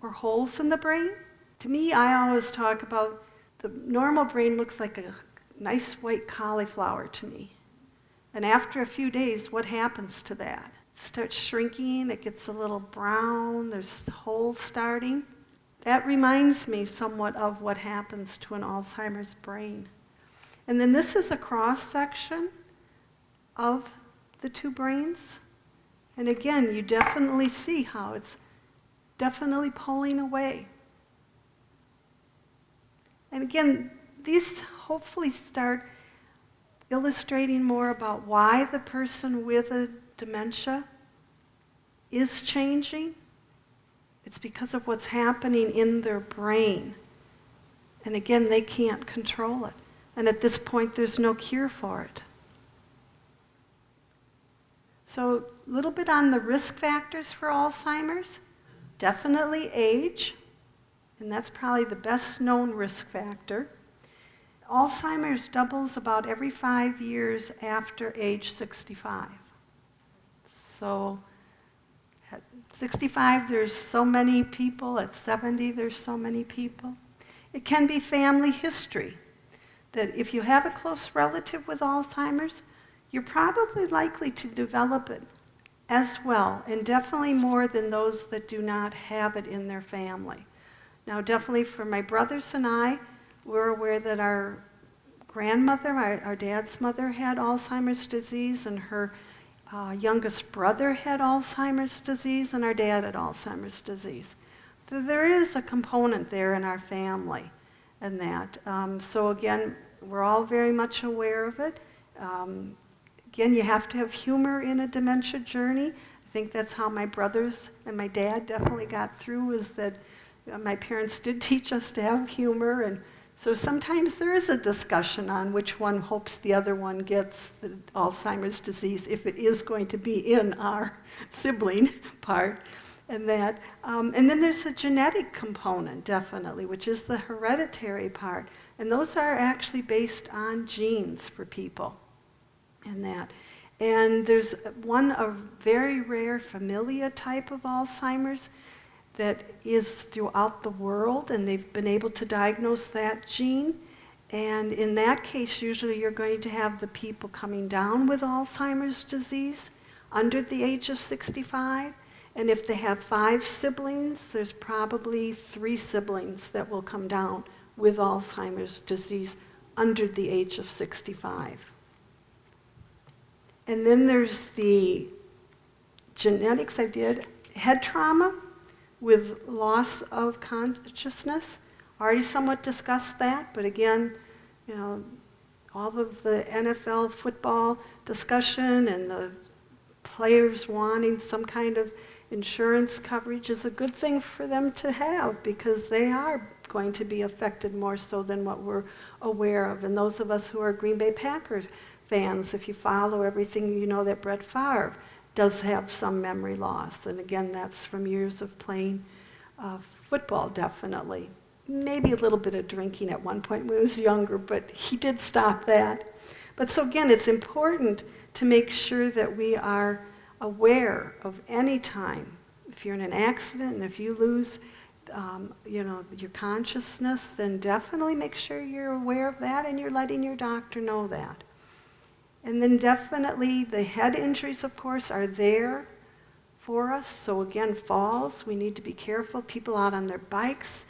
or holes in the brain. To me, I always talk about the normal brain looks like a nice white cauliflower to me. And after a few days, what happens to that? It starts shrinking, it gets a little brown, there's holes starting. That reminds me somewhat of what happens to an Alzheimer's brain. And then this is a cross-section of the two brains. And again, you definitely see how it's definitely pulling away. And again, these hopefully start illustrating more about why the person with a dementia is changing. It's because of what's happening in their brain. And again, they can't control it. And at this point, there's no cure for it. So a little bit on the risk factors for Alzheimer's. Definitely age, and that's probably the best known risk factor. Alzheimer's doubles about every 5 years after age 65. So at 65, there's so many people. At 70, there's so many people. It can be family history, that if you have a close relative with Alzheimer's, you're probably likely to develop it as well, and definitely more than those that do not have it in their family. Now, definitely for my brothers and I, we're aware that our grandmother, our dad's mother, had Alzheimer's disease, and her youngest brother had Alzheimer's disease, and our dad had Alzheimer's disease. So there is a component there in our family and that. So again, we're all very much aware of it. Again, you have to have humor in a dementia journey. I think that's how my brothers and my dad definitely got through, is that my parents did teach us to have humor. And so sometimes there is a discussion on which one hopes the other one gets the Alzheimer's disease, if it is going to be in our sibling part. And that. And then there's a genetic component, definitely, which is the hereditary part. And those are actually based on genes for people. And that. And there's a very rare familia type of Alzheimer's that is throughout the world, and they've been able to diagnose that gene. And in that case, usually you're going to have the people coming down with Alzheimer's disease under the age of 65. And if they have 5 siblings, there's probably 3 siblings that will come down with Alzheimer's disease under the age of 65. And then there's the genetics. I did head trauma with loss of consciousness. Already somewhat discussed that, but again, all of the NFL football discussion and the players wanting some kind of insurance coverage is a good thing for them to have, because they are going to be affected more so than what we're aware of. And those of us who are Green Bay Packers fans, if you follow everything, you know that Brett Favre does have some memory loss. And again, that's from years of playing football, definitely. Maybe a little bit of drinking at one point when he was younger, but he did stop that. But so again, it's important to make sure that we are aware of any time. If you're in an accident and if you lose your consciousness, then definitely make sure you're aware of that and you're letting your doctor know that. And then definitely the head injuries, of course, are there for us. So again, falls, we need to be careful. People out on their bikes,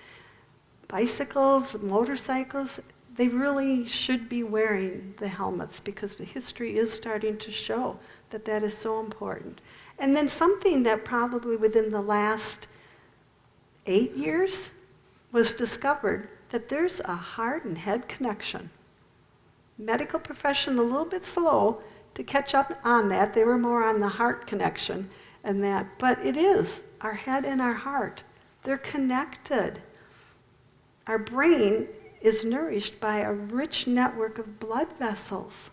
bicycles, motorcycles, they really should be wearing the helmets because the history is starting to show that that is so important. And then something that probably within the last 8 years was discovered, that there's a heart and head connection. Medical profession a little bit slow to catch up on that. They were more on the heart connection and that. But it is our head and our heart. They're connected. Our brain is nourished by a rich network of blood vessels.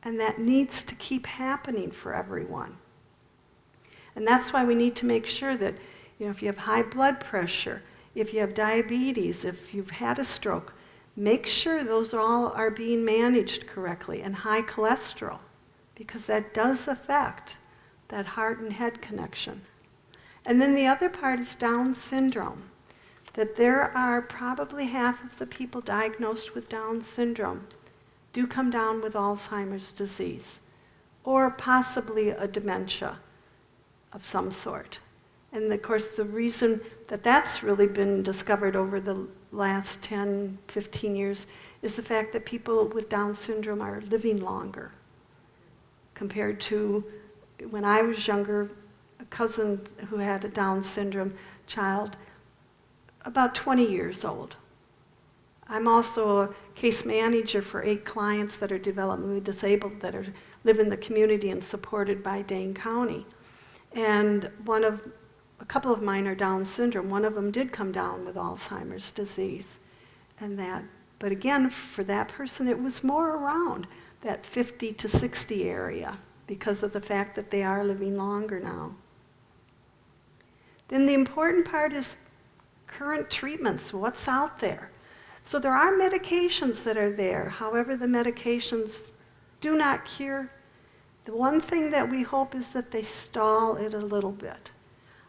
And that needs to keep happening for everyone. And that's why we need to make sure that, if you have high blood pressure, if you have diabetes, if you've had a stroke, make sure those all are being managed correctly, and high cholesterol, because that does affect that heart and head connection. And then the other part is Down syndrome, that there are probably half of the people diagnosed with Down syndrome do come down with Alzheimer's disease, or possibly a dementia of some sort. And of course, the reason that that's really been discovered over the last 10, 15 years is the fact that people with Down syndrome are living longer compared to when I was younger, a cousin who had a Down syndrome child, about 20 years old. I'm also a case manager for 8 clients that are developmentally disabled that live in the community and supported by Dane County. And a couple of mine are Down syndrome. One of them did come down with Alzheimer's disease and that. But again, for that person, it was more around that 50 to 60 area because of the fact that they are living longer now. Then the important part is current treatments, what's out there. So there are medications that are there. However, the medications do not cure. The one thing that we hope is that they stall it a little bit.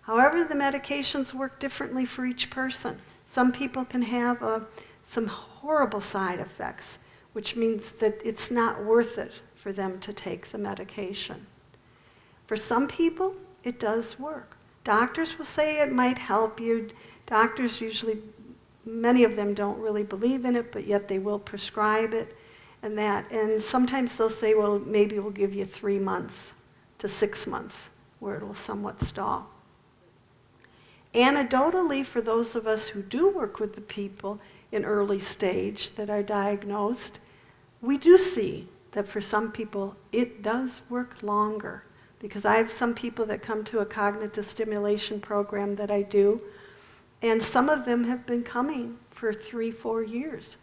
However, the medications work differently for each person. Some people can have some horrible side effects, which means that it's not worth it for them to take the medication. For some people, it does work. Doctors will say it might help you. Doctors usually, many of them don't really believe in it, but yet they will prescribe it and that. And sometimes they'll say, well, maybe we'll give you 3 months to 6 months where it will somewhat stall. Anecdotally, for those of us who do work with the people in early stage that are diagnosed, we do see that for some people it does work longer. Because I have some people that come to a cognitive stimulation program that I do, and some of them have been coming for 3-4 years,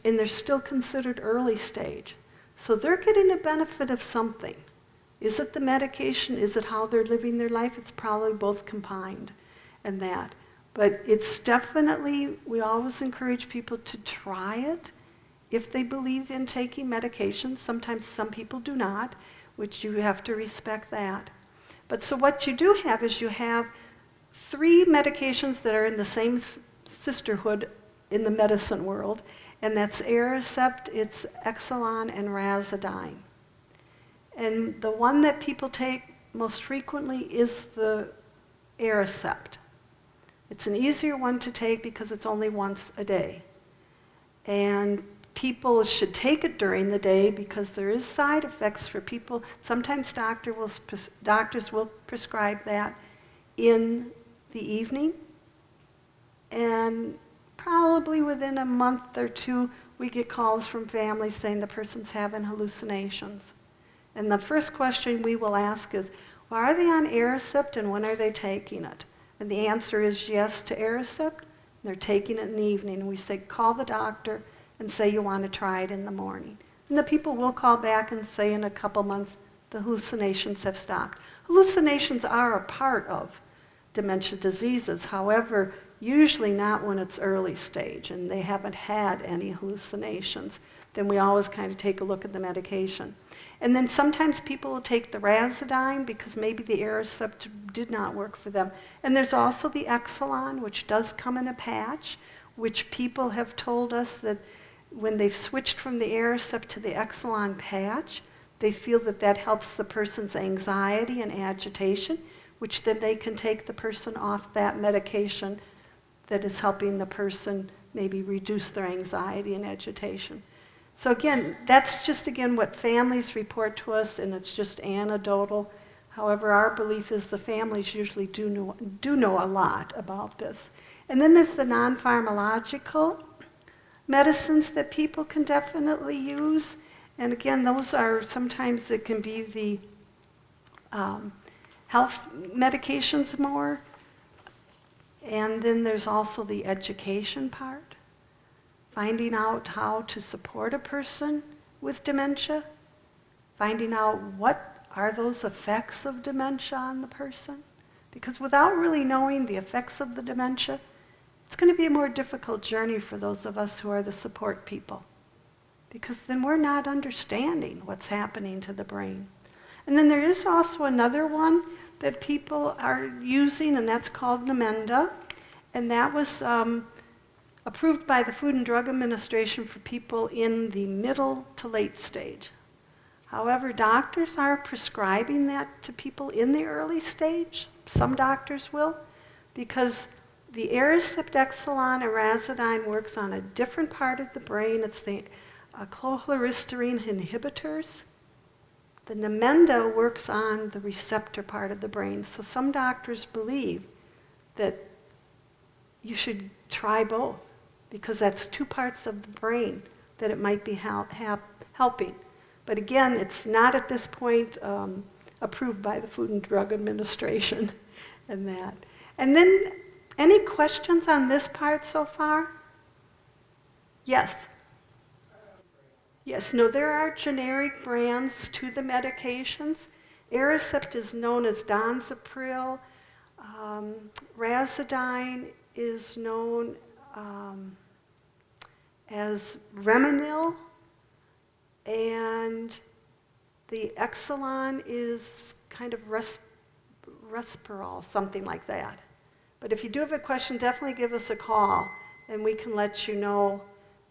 and they're still considered early stage. So they're getting a benefit of something. Is it the medication? Is it how they're living their life? It's probably both combined and that. But it's definitely, we always encourage people to try it if they believe in taking medications. Sometimes some people do not, which you have to respect that. But so what you do have is you have 3 medications that are in the same sisterhood in the medicine world, and that's Aricept, it's Exelon, and Razodine. And the one that people take most frequently is the Aricept. It's an easier one to take because it's only once a day. And people should take it during the day because there is side effects for people. Sometimes doctors will prescribe that in the evening. And probably within a month or 2, we get calls from families saying the person's having hallucinations. And the first question we will ask is, well, are they on Aricept and when are they taking it? And the answer is yes to Aricept. They're taking it in the evening. And we say, call the doctor and say you want to try it in the morning. And the people will call back and say in a couple months, the hallucinations have stopped. Hallucinations are a part of dementia diseases, however, usually not when it's early stage and they haven't had any hallucinations. Then we always kind of take a look at the medication. And then sometimes people will take the Razodine because maybe the Aricept did not work for them. And there's also the Exelon, which does come in a patch, which people have told us that when they've switched from the Aricept to the Exelon patch, they feel that that helps the person's anxiety and agitation, which then they can take the person off that medication that is helping the person maybe reduce their anxiety and agitation. So again, that's just again what families report to us, and it's just anecdotal. However, our belief is the families usually do know a lot about this. And then there's the non-pharmacological medicines that people can definitely use. And again, those are sometimes it can be the health medications more. And then there's also the education part, finding out how to support a person with dementia, finding out what are those effects of dementia on the person. Because without really knowing the effects of the dementia, it's going to be a more difficult journey for those of us who are the support people. Because then we're not understanding what's happening to the brain. And then there is also another one that people are using, and that's called Namenda. And that was approved by the Food and Drug Administration for people in the middle to late stage. However, doctors are prescribing that to people in the early stage. Some doctors will, because the Aricept, Exelon, and Razodine works on a different part of the brain. It's the chlorhysterine inhibitors. The Namenda works on the receptor part of the brain. So some doctors believe that you should try both because that's two parts of the brain that it might be helping. But again, it's not at this point approved by the Food and Drug Administration and that. And then, any questions on this part so far? Yes. Yes, no, there are generic brands to the medications. Aricept is known as Donzapril. Razodine is known as Remenil. And the Exelon is kind of Resperol, something like that. But if you do have a question, definitely give us a call, and we can let you know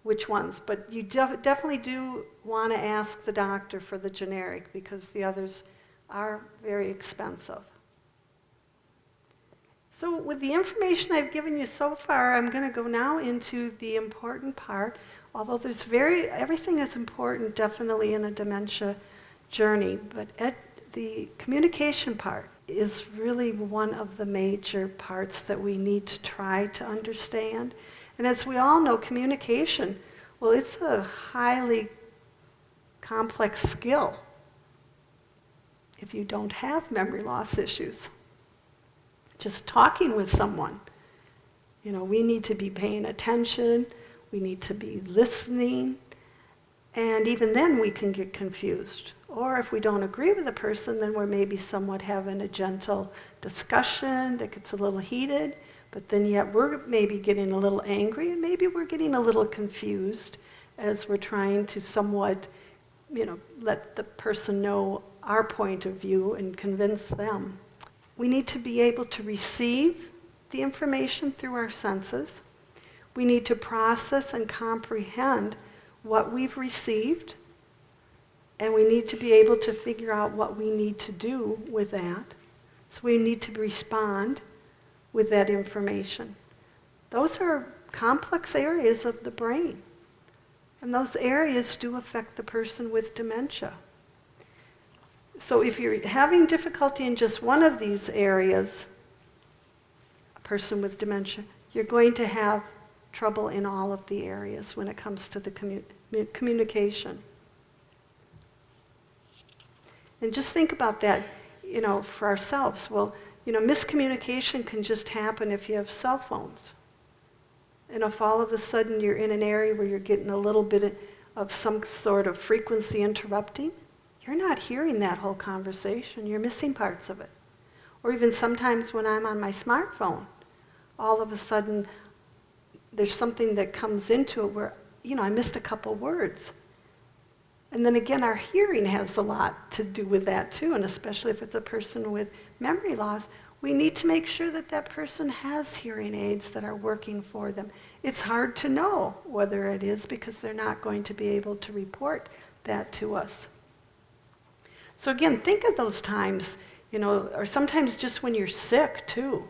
which ones. But you definitely do want to ask the doctor for the generic because the others are very expensive. So with the information I've given you so far, I'm going to go now into the important part. Although everything is important definitely in a dementia journey, but the communication part is really one of the major parts that we need to try to understand. And as we all know, communication, well, it's a highly complex skill if you don't have memory loss issues. Just talking with someone, we need to be paying attention, we need to be listening, and even then we can get confused. Or if we don't agree with a person, then we're maybe somewhat having a gentle discussion that gets a little heated, but then yet we're maybe getting a little angry, and maybe we're getting a little confused as we're trying to somewhat, let the person know our point of view and convince them. We need to be able to receive the information through our senses. We need to process and comprehend what we've received, and we need to be able to figure out what we need to do with that. So we need to respond with that information. Those are complex areas of the brain, and those areas do affect the person with dementia. So if you're having difficulty in just one of these areas, a person with dementia, you're going to have trouble in all of the areas when it comes to the communication. And just think about that, for ourselves. Well, miscommunication can just happen if you have cell phones. And if all of a sudden you're in an area where you're getting a little bit of some sort of frequency interrupting, you're not hearing that whole conversation. You're missing parts of it. Or even sometimes when I'm on my smartphone, all of a sudden there's something that comes into it where, I missed a couple words. And then again, our hearing has a lot to do with that too, and especially if it's a person with memory loss, we need to make sure that that person has hearing aids that are working for them. It's hard to know whether it is because they're not going to be able to report that to us. So again, think of those times, or sometimes just when you're sick too,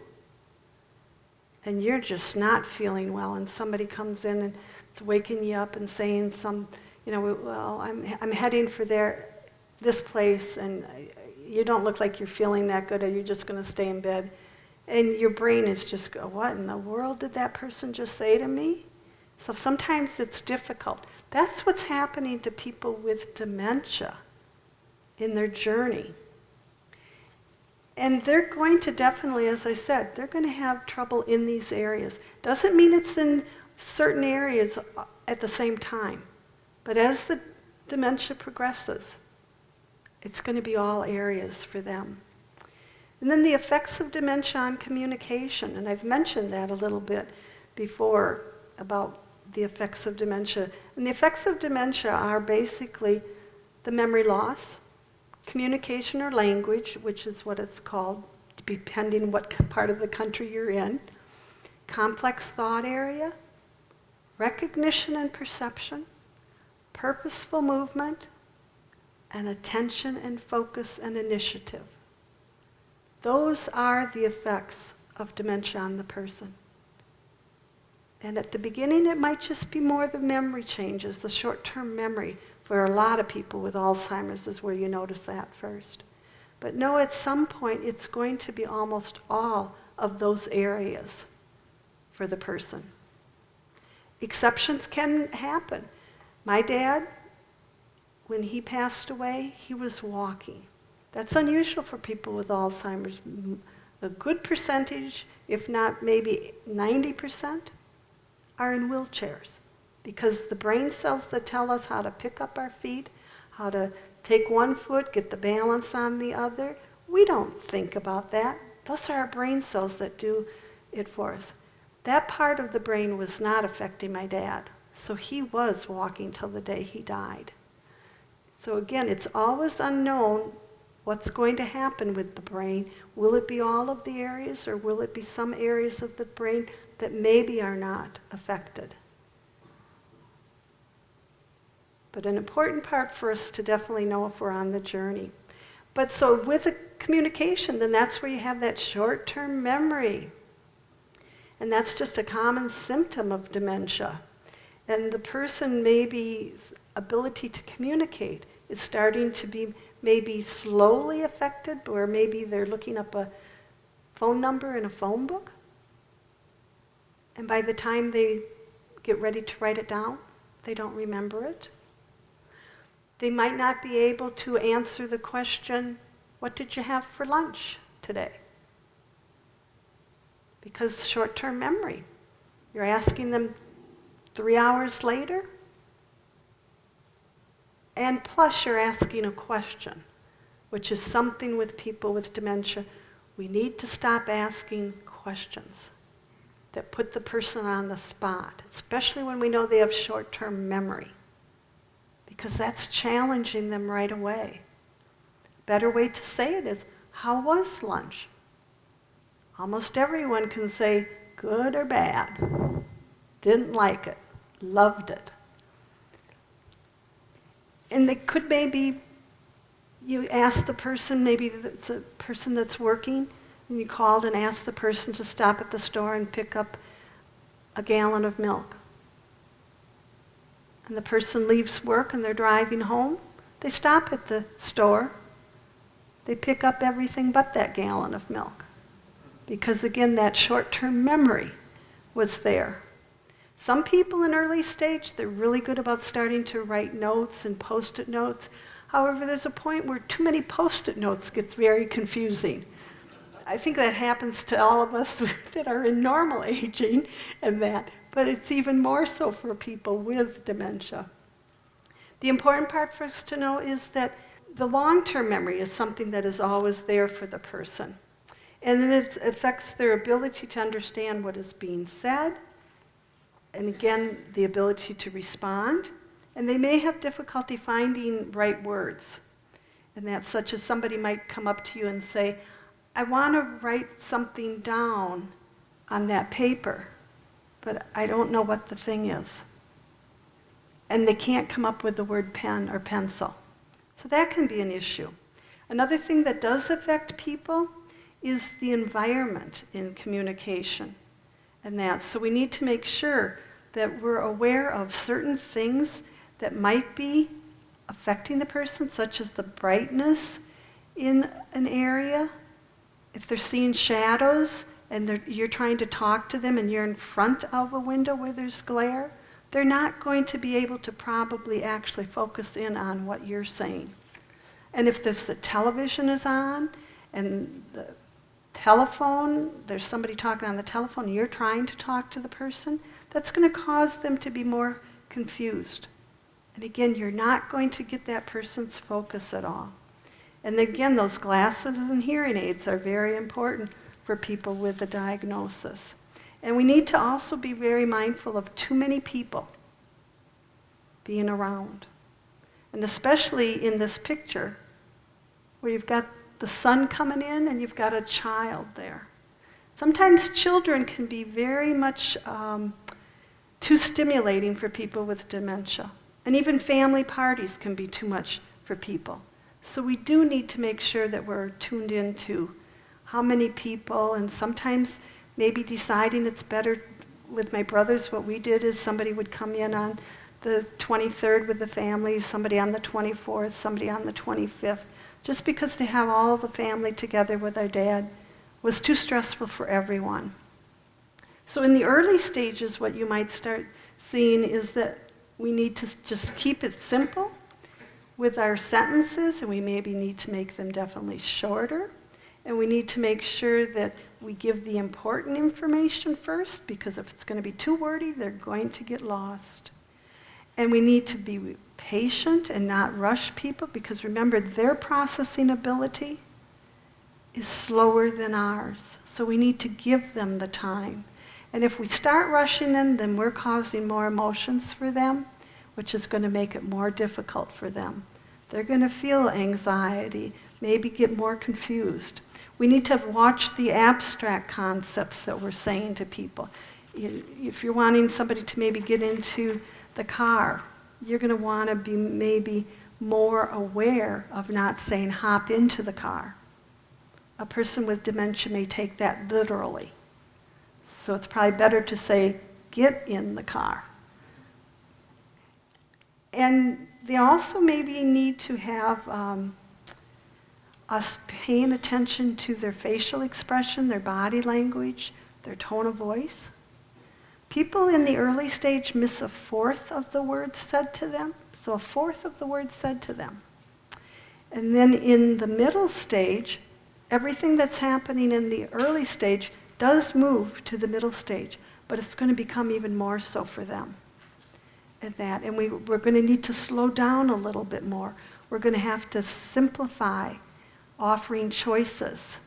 and you're just not feeling well, and somebody comes in and is waking you up and saying well, I'm heading for this place, and you don't look like you're feeling that good. Are you just going to stay in bed? And your brain is just, what in the world did that person just say to me? So sometimes it's difficult. That's what's happening to people with dementia in their journey. And they're going to definitely, as I said, they're going to have trouble in these areas. Doesn't mean it's in certain areas at the same time. But as the dementia progresses, it's going to be all areas for them. And then the effects of dementia on communication, and I've mentioned that a little bit before about the effects of dementia. And the effects of dementia are basically the memory loss, communication or language, which is what it's called, depending what part of the country you're in, complex thought area, recognition and perception, purposeful movement, and attention and focus and initiative. Those are the effects of dementia on the person. And at the beginning, it might just be more the memory changes, the short-term memory. For a lot of people with Alzheimer's is where you notice that first. But no, at some point, it's going to be almost all of those areas for the person. Exceptions can happen. My dad, when he passed away, he was walking. That's unusual for people with Alzheimer's. A good percentage, if not maybe 90%, are in wheelchairs. Because the brain cells that tell us how to pick up our feet, how to take one foot, get the balance on the other, we don't think about that. Those are our brain cells that do it for us. That part of the brain was not affecting my dad. So he was walking till the day he died. So again, it's always unknown what's going to happen with the brain. Will it be all of the areas, or will it be some areas of the brain that maybe are not affected? But an important part for us to definitely know if we're on the journey. But so with the communication, then that's where you have that short-term memory. And that's just a common symptom of dementia. And the person maybe's ability to communicate is starting to be maybe slowly affected, or maybe they're looking up a phone number in a phone book. And by the time they get ready to write it down, they don't remember it. They might not be able to answer the question, what did you have for lunch today? Because short-term memory. You're asking them 3 hours later, and plus you're asking a question, which is something with people with dementia. We need to stop asking questions that put the person on the spot, especially when we know they have short-term memory, because that's challenging them right away. A better way to say it is, how was lunch? Almost everyone can say good or bad. Didn't like it. Loved it. And they could maybe, you ask the person, maybe it's a person that's working, and you called and asked the person to stop at the store and pick up a gallon of milk. And the person leaves work and they're driving home. They stop at the store. They pick up everything but that gallon of milk. Because again, that short-term memory was there. Some people in early stage, they're really good about starting to write notes and post-it notes. However, there's a point where too many post-it notes gets very confusing. I think that happens to all of us that are in normal aging and that, but it's even more so for people with dementia. The important part for us to know is that the long-term memory is something that is always there for the person. And then it affects their ability to understand what is being said, and again, the ability to respond. And they may have difficulty finding right words. And that's such as somebody might come up to you and say, I want to write something down on that paper, but I don't know what the thing is. And they can't come up with the word pen or pencil. So that can be an issue. Another thing that does affect people is the environment in communication. And that, so we need to make sure that we're aware of certain things that might be affecting the person, such as the brightness in an area. If they're seeing shadows and you're trying to talk to them and you're in front of a window where there's glare, they're not going to be able to probably actually focus in on what you're saying. And if the television is on and the telephone, there's somebody talking on the telephone and you're trying to talk to the person, that's going to cause them to be more confused. And again, you're not going to get that person's focus at all. And again, those glasses and hearing aids are very important for people with the diagnosis. And we need to also be very mindful of too many people being around. And especially in this picture, where you've got the sun coming in and you've got a child there. Sometimes children can be very much too stimulating for people with dementia. And even family parties can be too much for people. So we do need to make sure that we're tuned into how many people, and sometimes maybe deciding it's better. With my brothers, what we did is somebody would come in on the 23rd with the family, somebody on the 24th, somebody on the 25th, just because to have all the family together with our dad was too stressful for everyone. So in the early stages, what you might start seeing is that we need to just keep it simple with our sentences, and we maybe need to make them definitely shorter. And we need to make sure that we give the important information first, because if it's going to be too wordy, they're going to get lost. And we need to be patient and not rush people, because remember, their processing ability is slower than ours. So we need to give them the time. And if we start rushing them, then we're causing more emotions for them, which is going to make it more difficult for them. They're going to feel anxiety, maybe get more confused. We need to watch the abstract concepts that we're saying to people. If you're wanting somebody to maybe get into the car, you're going to want to be maybe more aware of not saying hop into the car. A person with dementia may take that literally. So it's probably better to say get in the car. And they also maybe need to have us paying attention to their facial expression, their body language, their tone of voice. People in the early stage miss a fourth of the words said to them, so a fourth of the words said to them. And then in the middle stage, everything that's happening in the early stage does move to the middle stage, but it's going to become even more so for them. And we're going to need to slow down a little bit more. We're going to have to simplify offering choices.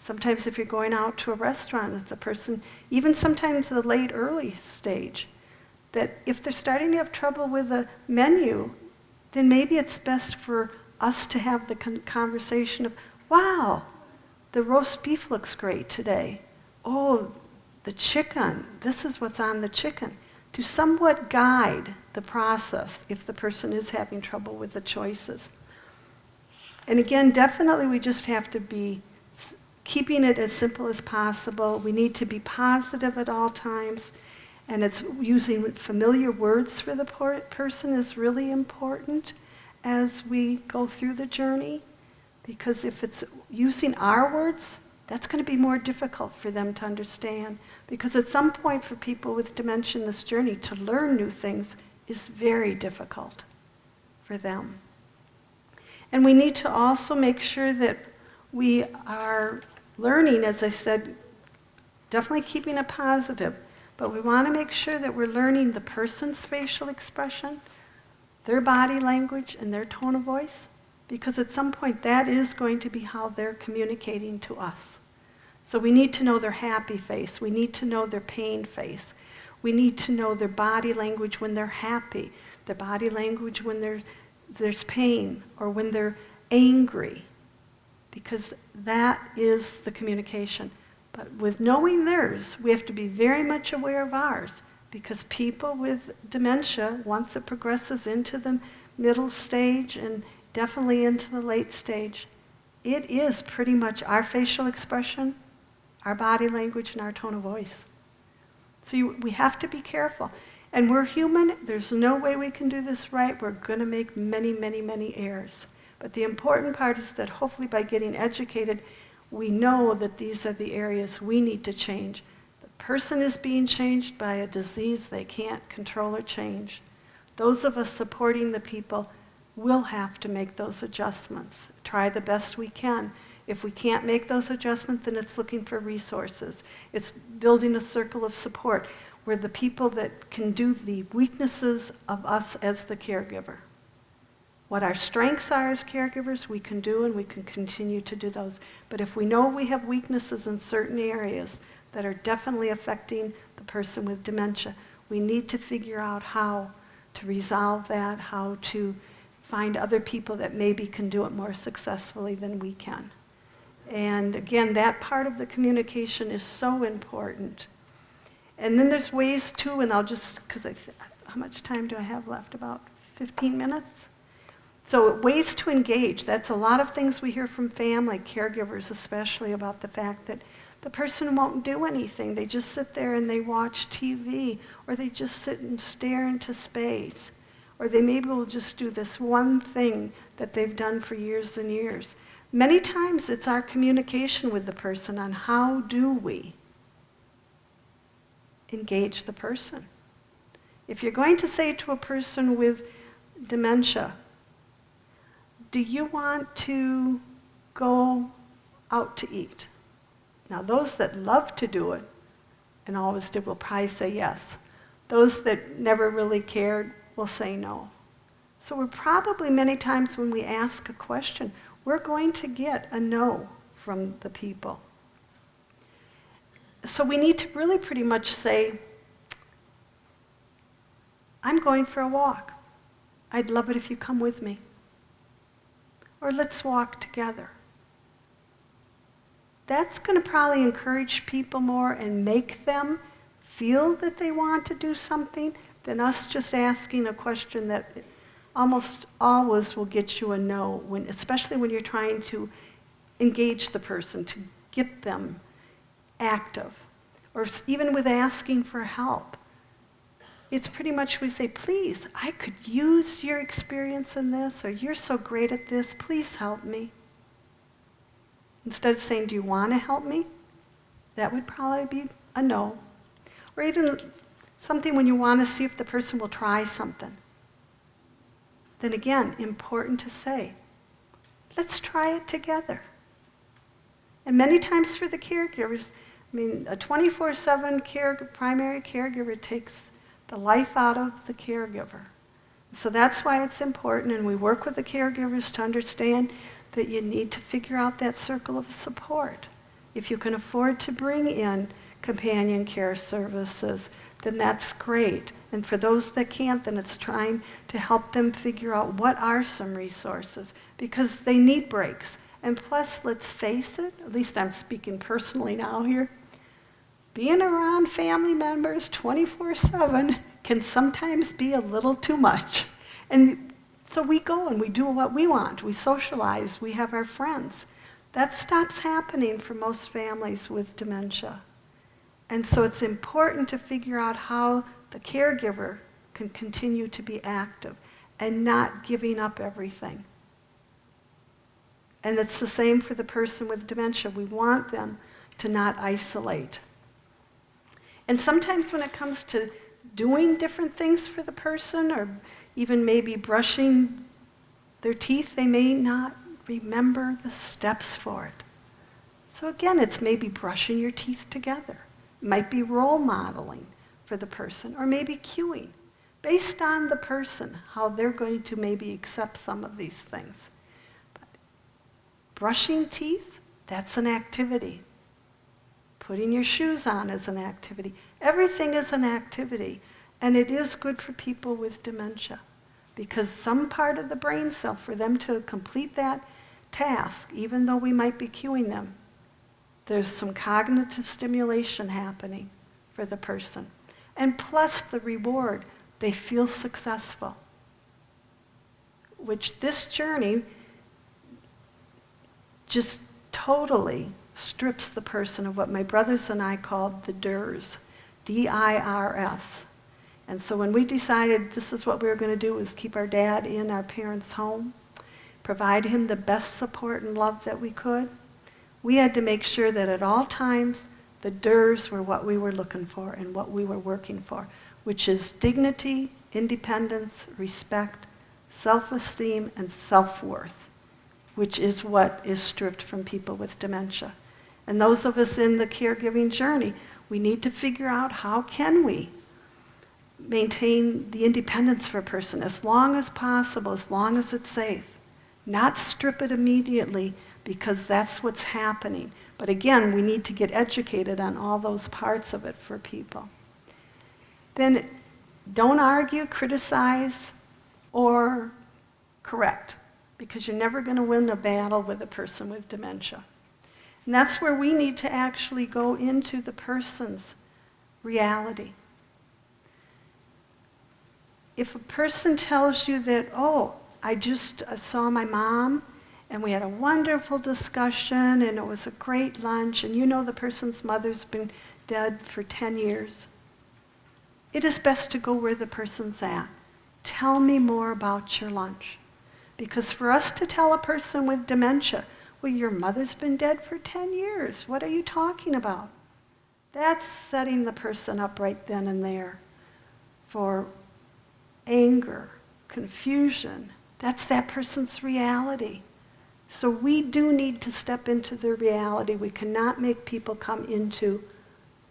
Sometimes if you're going out to a restaurant, it's a person, even sometimes the late early stage, that if they're starting to have trouble with a menu, then maybe it's best for us to have the conversation of, wow, the roast beef looks great today. Oh, the chicken, this is what's on the chicken. To somewhat guide the process if the person is having trouble with the choices. And again, definitely we just have to be keeping it as simple as possible. We need to be positive at all times. And it's using familiar words for the person is really important as we go through the journey. Because if it's using our words, that's going to be more difficult for them to understand. Because at some point for people with dementia in this journey, to learn new things is very difficult for them. And we need to also make sure that we are learning, as I said, definitely keeping it positive, but we want to make sure that we're learning the person's facial expression, their body language, and their tone of voice. because at some point that is going to be how they're communicating to us. So we need to know their happy face. We need to know their pain face. We need to know their body language when they're happy, their body language when there's pain, or when they're angry, because that is the communication. But with knowing theirs, we have to be very much aware of ours, because people with dementia, once it progresses into the middle stage and definitely into the late stage, it is pretty much our facial expression, our body language, and our tone of voice. So we have to be careful. And we're human. There's no way we can do this right. We're going to make many, many, many errors. But the important part is that hopefully by getting educated, we know that these are the areas we need to change. The person is being changed by a disease they can't control or change. Those of us supporting the people will have to make those adjustments. Try the best we can. If we can't make those adjustments, then it's looking for resources. It's building a circle of support where the people that can do the weaknesses of us as the caregiver. What our strengths are as caregivers, we can do, and we can continue to do those. But if we know we have weaknesses in certain areas that are definitely affecting the person with dementia, we need to figure out how to resolve that, how to find other people that maybe can do it more successfully than we can. And again, that part of the communication is so important. And then there's ways too, and I'll just, how much time do I have left? About 15 minutes? So ways to engage. That's a lot of things we hear from family, caregivers especially, about the fact that the person won't do anything. They just sit there and they watch TV, or they just sit and stare into space. Or they maybe will just do this one thing that they've done for years and years. Many times it's our communication with the person on how do we engage the person. If you're going to say to a person with dementia, do you want to go out to eat? Now those that love to do it and always did will probably say yes. Those that never really cared will say no. So we're probably many times when we ask a question, we're going to get a no from the people. So we need to really pretty much say, I'm going for a walk. I'd love it if you come with me. Or let's walk together. That's going to probably encourage people more and make them feel that they want to do something than us just asking a question that almost always will get you a no, especially when you're trying to engage the person, to get them active. Or even with asking for help. It's pretty much we say, please, I could use your experience in this, or you're so great at this, please help me. Instead of saying, do you want to help me? That would probably be a no. Or even something when you want to see if the person will try something. Then again, important to say, let's try it together. And many times for the caregivers, a 24/7 primary caregiver takes the life out of the caregiver. So that's why it's important, and we work with the caregivers to understand that you need to figure out that circle of support. If you can afford to bring in companion care services, then that's great. And for those that can't, then it's trying to help them figure out what are some resources, because they need breaks. And plus, let's face it, at least I'm speaking personally now here, being around family members 24/7 can sometimes be a little too much. And so we go and we do what we want. We socialize, we have our friends. That stops happening for most families with dementia. And so it's important to figure out how the caregiver can continue to be active and not giving up everything. And it's the same for the person with dementia. We want them to not isolate. And sometimes when it comes to doing different things for the person, or even maybe brushing their teeth, they may not remember the steps for it. So again, it's maybe brushing your teeth together. It might be role modeling for the person, or maybe cueing, based on the person, how they're going to maybe accept some of these things. Brushing teeth, that's an activity. Putting your shoes on is an activity. Everything is an activity. And it is good for people with dementia because some part of the brain cell, for them to complete that task, even though we might be cueing them, there's some cognitive stimulation happening for the person. And plus the reward, they feel successful. Which this journey just totally strips the person of what my brothers and I called the DIRS, D-I-R-S. And so when we decided this is what we were going to do, was keep our dad in our parents' home, provide him the best support and love that we could, we had to make sure that at all times the DIRS were what we were looking for and what we were working for, which is dignity, independence, respect, self-esteem, and self-worth, which is what is stripped from people with dementia. And those of us in the caregiving journey, we need to figure out how can we maintain the independence for a person as long as possible, as long as it's safe. Not strip it immediately because that's what's happening. But again, we need to get educated on all those parts of it for people. Then don't argue, criticize, or correct, because you're never going to win a battle with a person with dementia. And that's where we need to actually go into the person's reality. If a person tells you that, oh, I just saw my mom, and we had a wonderful discussion, and it was a great lunch, and you know the person's mother's been dead for 10 years, it is best to go where the person's at. Tell me more about your lunch. Because for us to tell a person with dementia, well, your mother's been dead for 10 years. What are you talking about? That's setting the person up right then and there for anger, confusion. That's that person's reality. So we do need to step into their reality. We cannot make people come into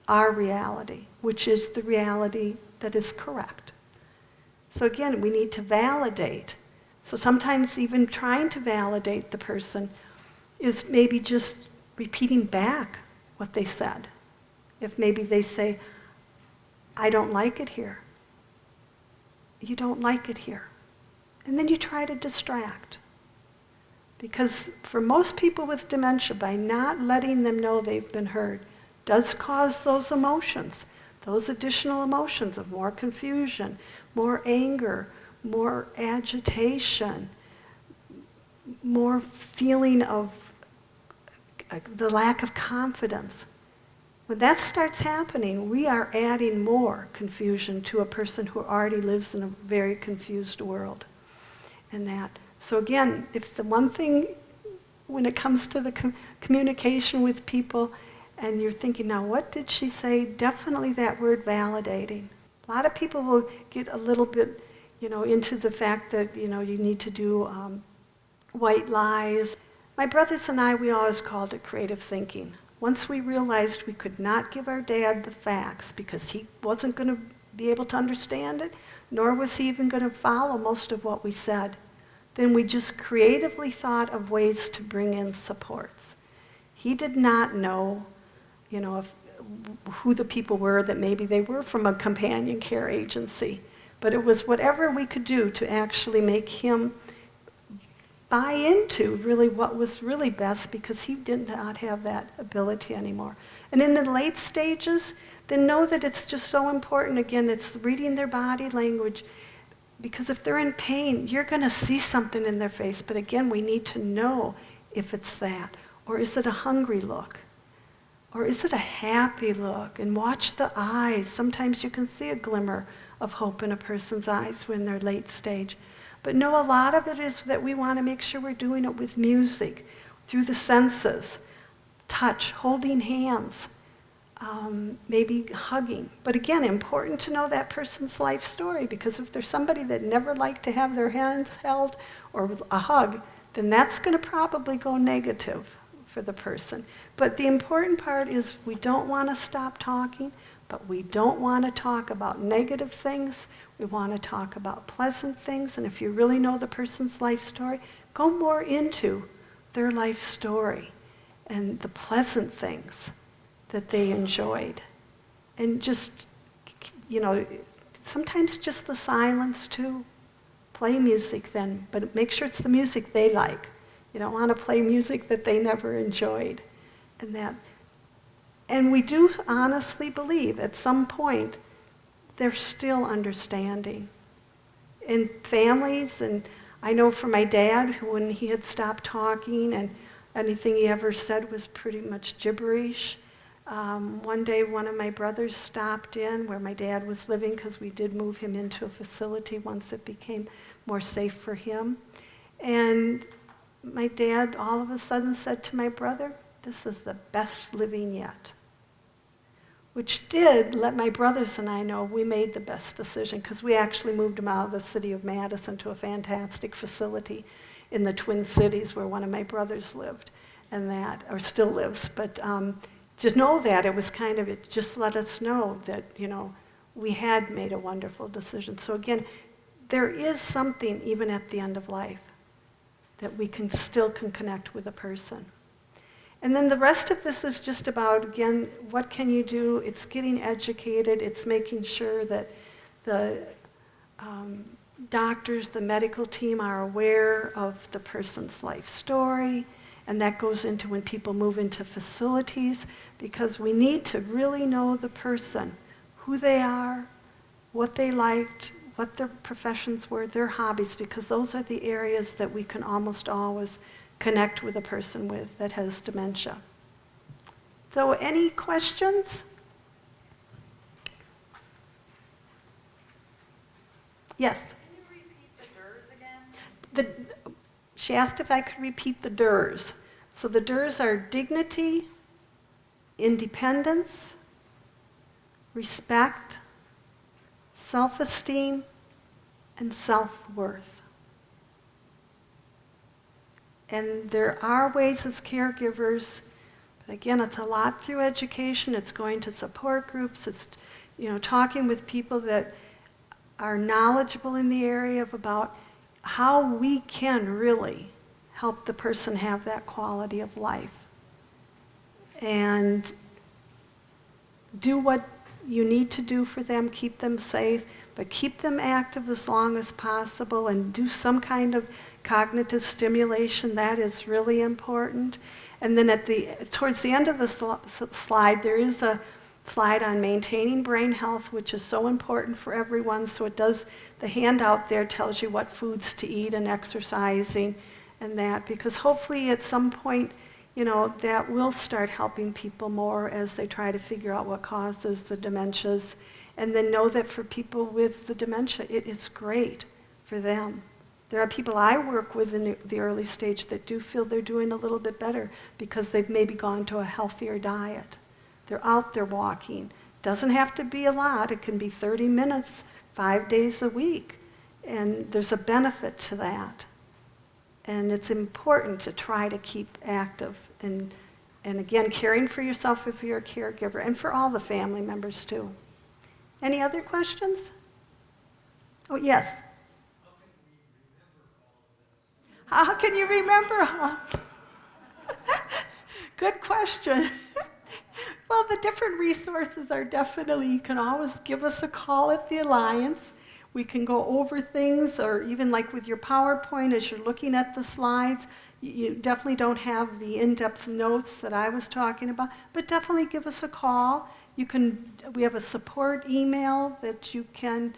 our reality, which is the reality that is correct. So again, we need to validate. So sometimes even trying to validate the person is maybe just repeating back what they said. If maybe they say, I don't like it here. You don't like it here. And then you try to distract. Because for most people with dementia, by not letting them know they've been heard, does cause those emotions, those additional emotions of more confusion, more anger, more agitation, more feeling of the lack of confidence. When that starts happening, we are adding more confusion to a person who already lives in a very confused world. And that. So again, if the one thing when it comes to the communication with people, and you're thinking, now what did she say? Definitely that word validating. A lot of people will get a little bit, into the fact that, you need to do white lies. My brothers and I, we always called it creative thinking. Once we realized we could not give our dad the facts because he wasn't going to be able to understand it, nor was he even going to follow most of what we said, then we just creatively thought of ways to bring in supports. He did not know, who the people were, that maybe they were from a companion care agency. But it was whatever we could do to actually make him buy into really what was really best, because he did not have that ability anymore. And in the late stages, then know that it's just so important. Again, it's reading their body language, because if they're in pain, you're going to see something in their face. But again, we need to know if it's that, or is it a hungry look? Or is it a happy look? And watch the eyes. Sometimes you can see a glimmer of hope in a person's eyes when they're late stage. But no, a lot of it is that we want to make sure we're doing it with music, through the senses, touch, holding hands, maybe hugging. But again, important to know that person's life story, because if there's somebody that never liked to have their hands held or a hug, then that's going to probably go negative for the person. But the important part is we don't want to stop talking, but we don't want to talk about negative things. We want to talk about pleasant things. And if you really know the person's life story, go more into their life story and the pleasant things that they enjoyed. And just, sometimes just the silence too. Play music then, but make sure it's the music they like. You don't want to play music that they never enjoyed. And we do honestly believe at some point they're still understanding. In families, and I know for my dad, when he had stopped talking and anything he ever said was pretty much gibberish. One day one of my brothers stopped in where my dad was living, because we did move him into a facility once it became more safe for him. And my dad all of a sudden said to my brother, "This is the best living yet." Which did let my brothers and I know we made the best decision, because we actually moved him out of the city of Madison to a fantastic facility in the Twin Cities where one of my brothers lived, or still lives. But to know that, it just let us know that, we had made a wonderful decision. So again, there is something even at the end of life that we still can connect with a person. And then the rest of this is just about, again, what can you do? It's getting educated. It's making sure that the doctors, the medical team are aware of the person's life story. And that goes into when people move into facilities, because we need to really know the person, who they are, what they liked, what their professions were, their hobbies, because those are the areas that we can almost always connect with a person that has dementia. So any questions? Yes? Can you repeat the DERS again? She asked if I could repeat the DERS. So the DERS are dignity, independence, respect, self-esteem, and self-worth. And there are ways as caregivers, but again, it's a lot through education. It's going to support groups. It's, talking with people that are knowledgeable in the area about how we can really help the person have that quality of life. And do what you need to do for them, keep them safe, but keep them active as long as possible, and do some kind of cognitive stimulation. That is really important. And then towards the end of the slide, there is a slide on maintaining brain health, which is so important for everyone. So the handout there tells you what foods to eat and exercising and that, because hopefully at some point, that will start helping people more as they try to figure out what causes the dementias. And then know that for people with the dementia, it is great for them. There are people I work with in the early stage that do feel they're doing a little bit better because they've maybe gone to a healthier diet. They're out there walking. Doesn't have to be a lot. It can be 30 minutes, 5 days a week. And there's a benefit to that. And it's important to try to keep active. And again, caring for yourself if you're a caregiver, and for all the family members too. Any other questions? Oh, yes. How can you remember all of this? Good question. Well, the different resources are definitely, you can always give us a call at the Alliance. We can go over things, or even like with your PowerPoint, as you're looking at the slides, you definitely don't have the in-depth notes that I was talking about, but definitely give us a call. We have a support email that you can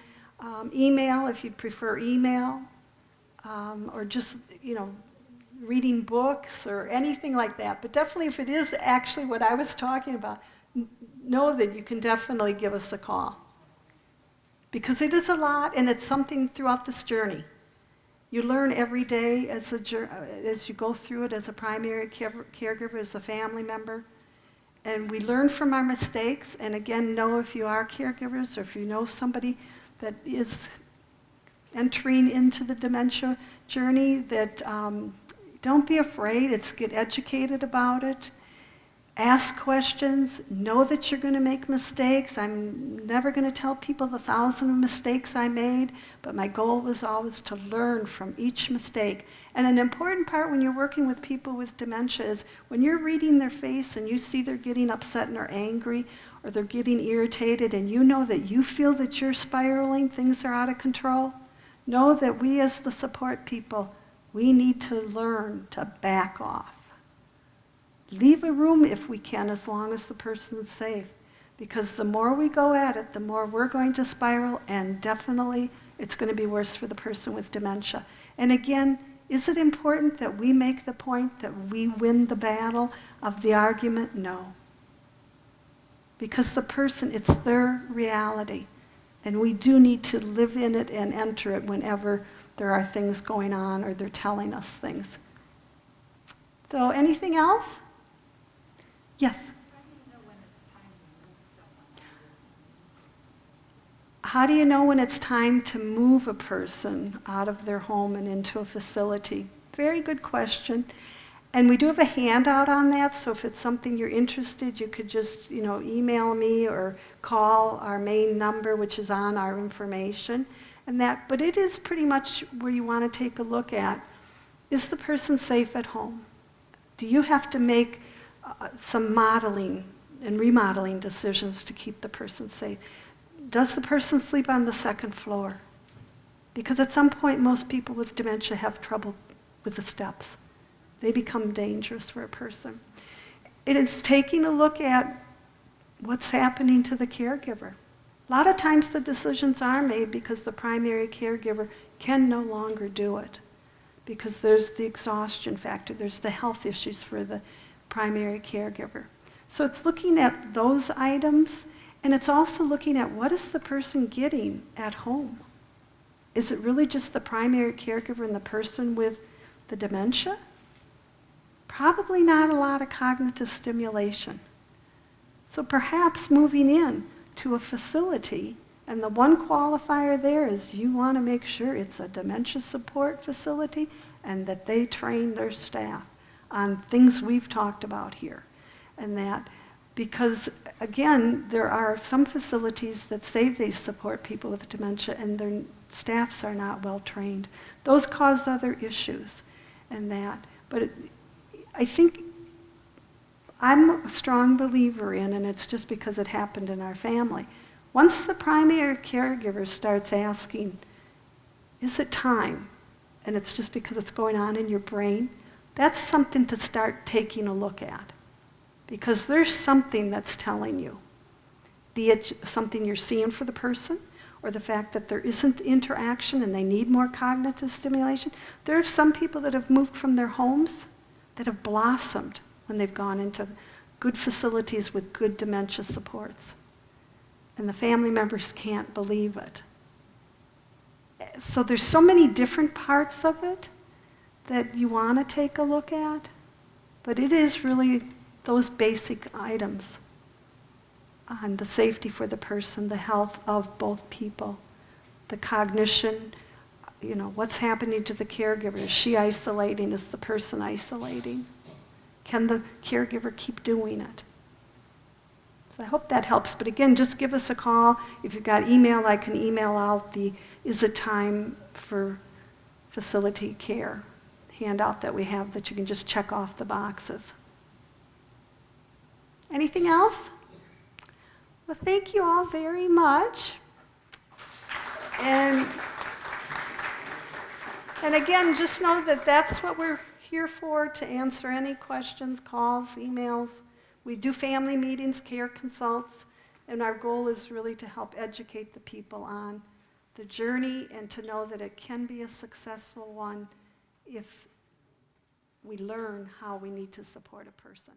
email if you prefer email, or just, reading books or anything like that. But definitely if it is actually what I was talking about, know that you can definitely give us a call. Because it is a lot, and it's something throughout this journey. You learn every day as you go through it as a primary caregiver, as a family member. And we learn from our mistakes, and again, know if you are caregivers or if you know somebody that is entering into the dementia journey, that don't be afraid. Get educated about it. Ask questions, know that you're going to make mistakes. I'm never going to tell people the 1,000 mistakes I made, but my goal was always to learn from each mistake. And an important part when you're working with people with dementia is when you're reading their face and you see they're getting upset and are angry, or they're getting irritated, and you know that you feel that you're spiraling, things are out of control, know that we as the support people, we need to learn to back off. Leave a room if we can, as long as the person's safe. Because the more we go at it, the more we're going to spiral, and definitely it's going to be worse for the person with dementia. And again, is it important that we make the point that we win the battle of the argument? No. Because the person, it's their reality. And we do need to live in it and enter it whenever there are things going on or they're telling us things. So anything else? Yes? How do you know when it's time to move a person out of their home and into a facility? Very good question. And we do have a handout on that, so if it's something you're interested, you could just, email me or call our main number, which is on our information. But it is pretty much where you want to take a look at, is the person safe at home? Do you have to make some modeling and remodeling decisions to keep the person safe? Does the person sleep on the second floor? Because at some point, most people with dementia have trouble with the steps. They become dangerous for a person. It is taking a look at what's happening to the caregiver. A lot of times the decisions are made because the primary caregiver can no longer do it. Because there's the exhaustion factor, there's the health issues for the primary caregiver. So it's looking at those items, and it's also looking at what is the person getting at home. Is it really just the primary caregiver and the person with the dementia? Probably not a lot of cognitive stimulation. So perhaps moving in to a facility, and the one qualifier there is you want to make sure it's a dementia support facility and that they train their staff on things we've talked about here. And that, because again, there are some facilities that say they support people with dementia and their staffs are not well trained. Those cause other issues and that. But I think I'm a strong believer in, and it's just because it happened in our family, once the primary caregiver starts asking, is it time? And it's just because it's going on in your brain, that's something to start taking a look at. Because there's something that's telling you. Be it something you're seeing for the person, or the fact that there isn't interaction and they need more cognitive stimulation. There are some people that have moved from their homes that have blossomed when they've gone into good facilities with good dementia supports. And the family members can't believe it. So there's so many different parts of it that you want to take a look at, but it is really those basic items on the safety for the person, the health of both people, the cognition, what's happening to the caregiver. Is she isolating? Is the person isolating? Can the caregiver keep doing it? So I hope that helps. But again, just give us a call. If you've got email, I can email out the is it time for facility care handout that we have that you can just check off the boxes. Anything else? Well, thank you all very much. And again, just know that that's what we're here for, to answer any questions, calls, emails. We do family meetings, care consults, and our goal is really to help educate the people on the journey and to know that it can be a successful one if we learn how we need to support a person.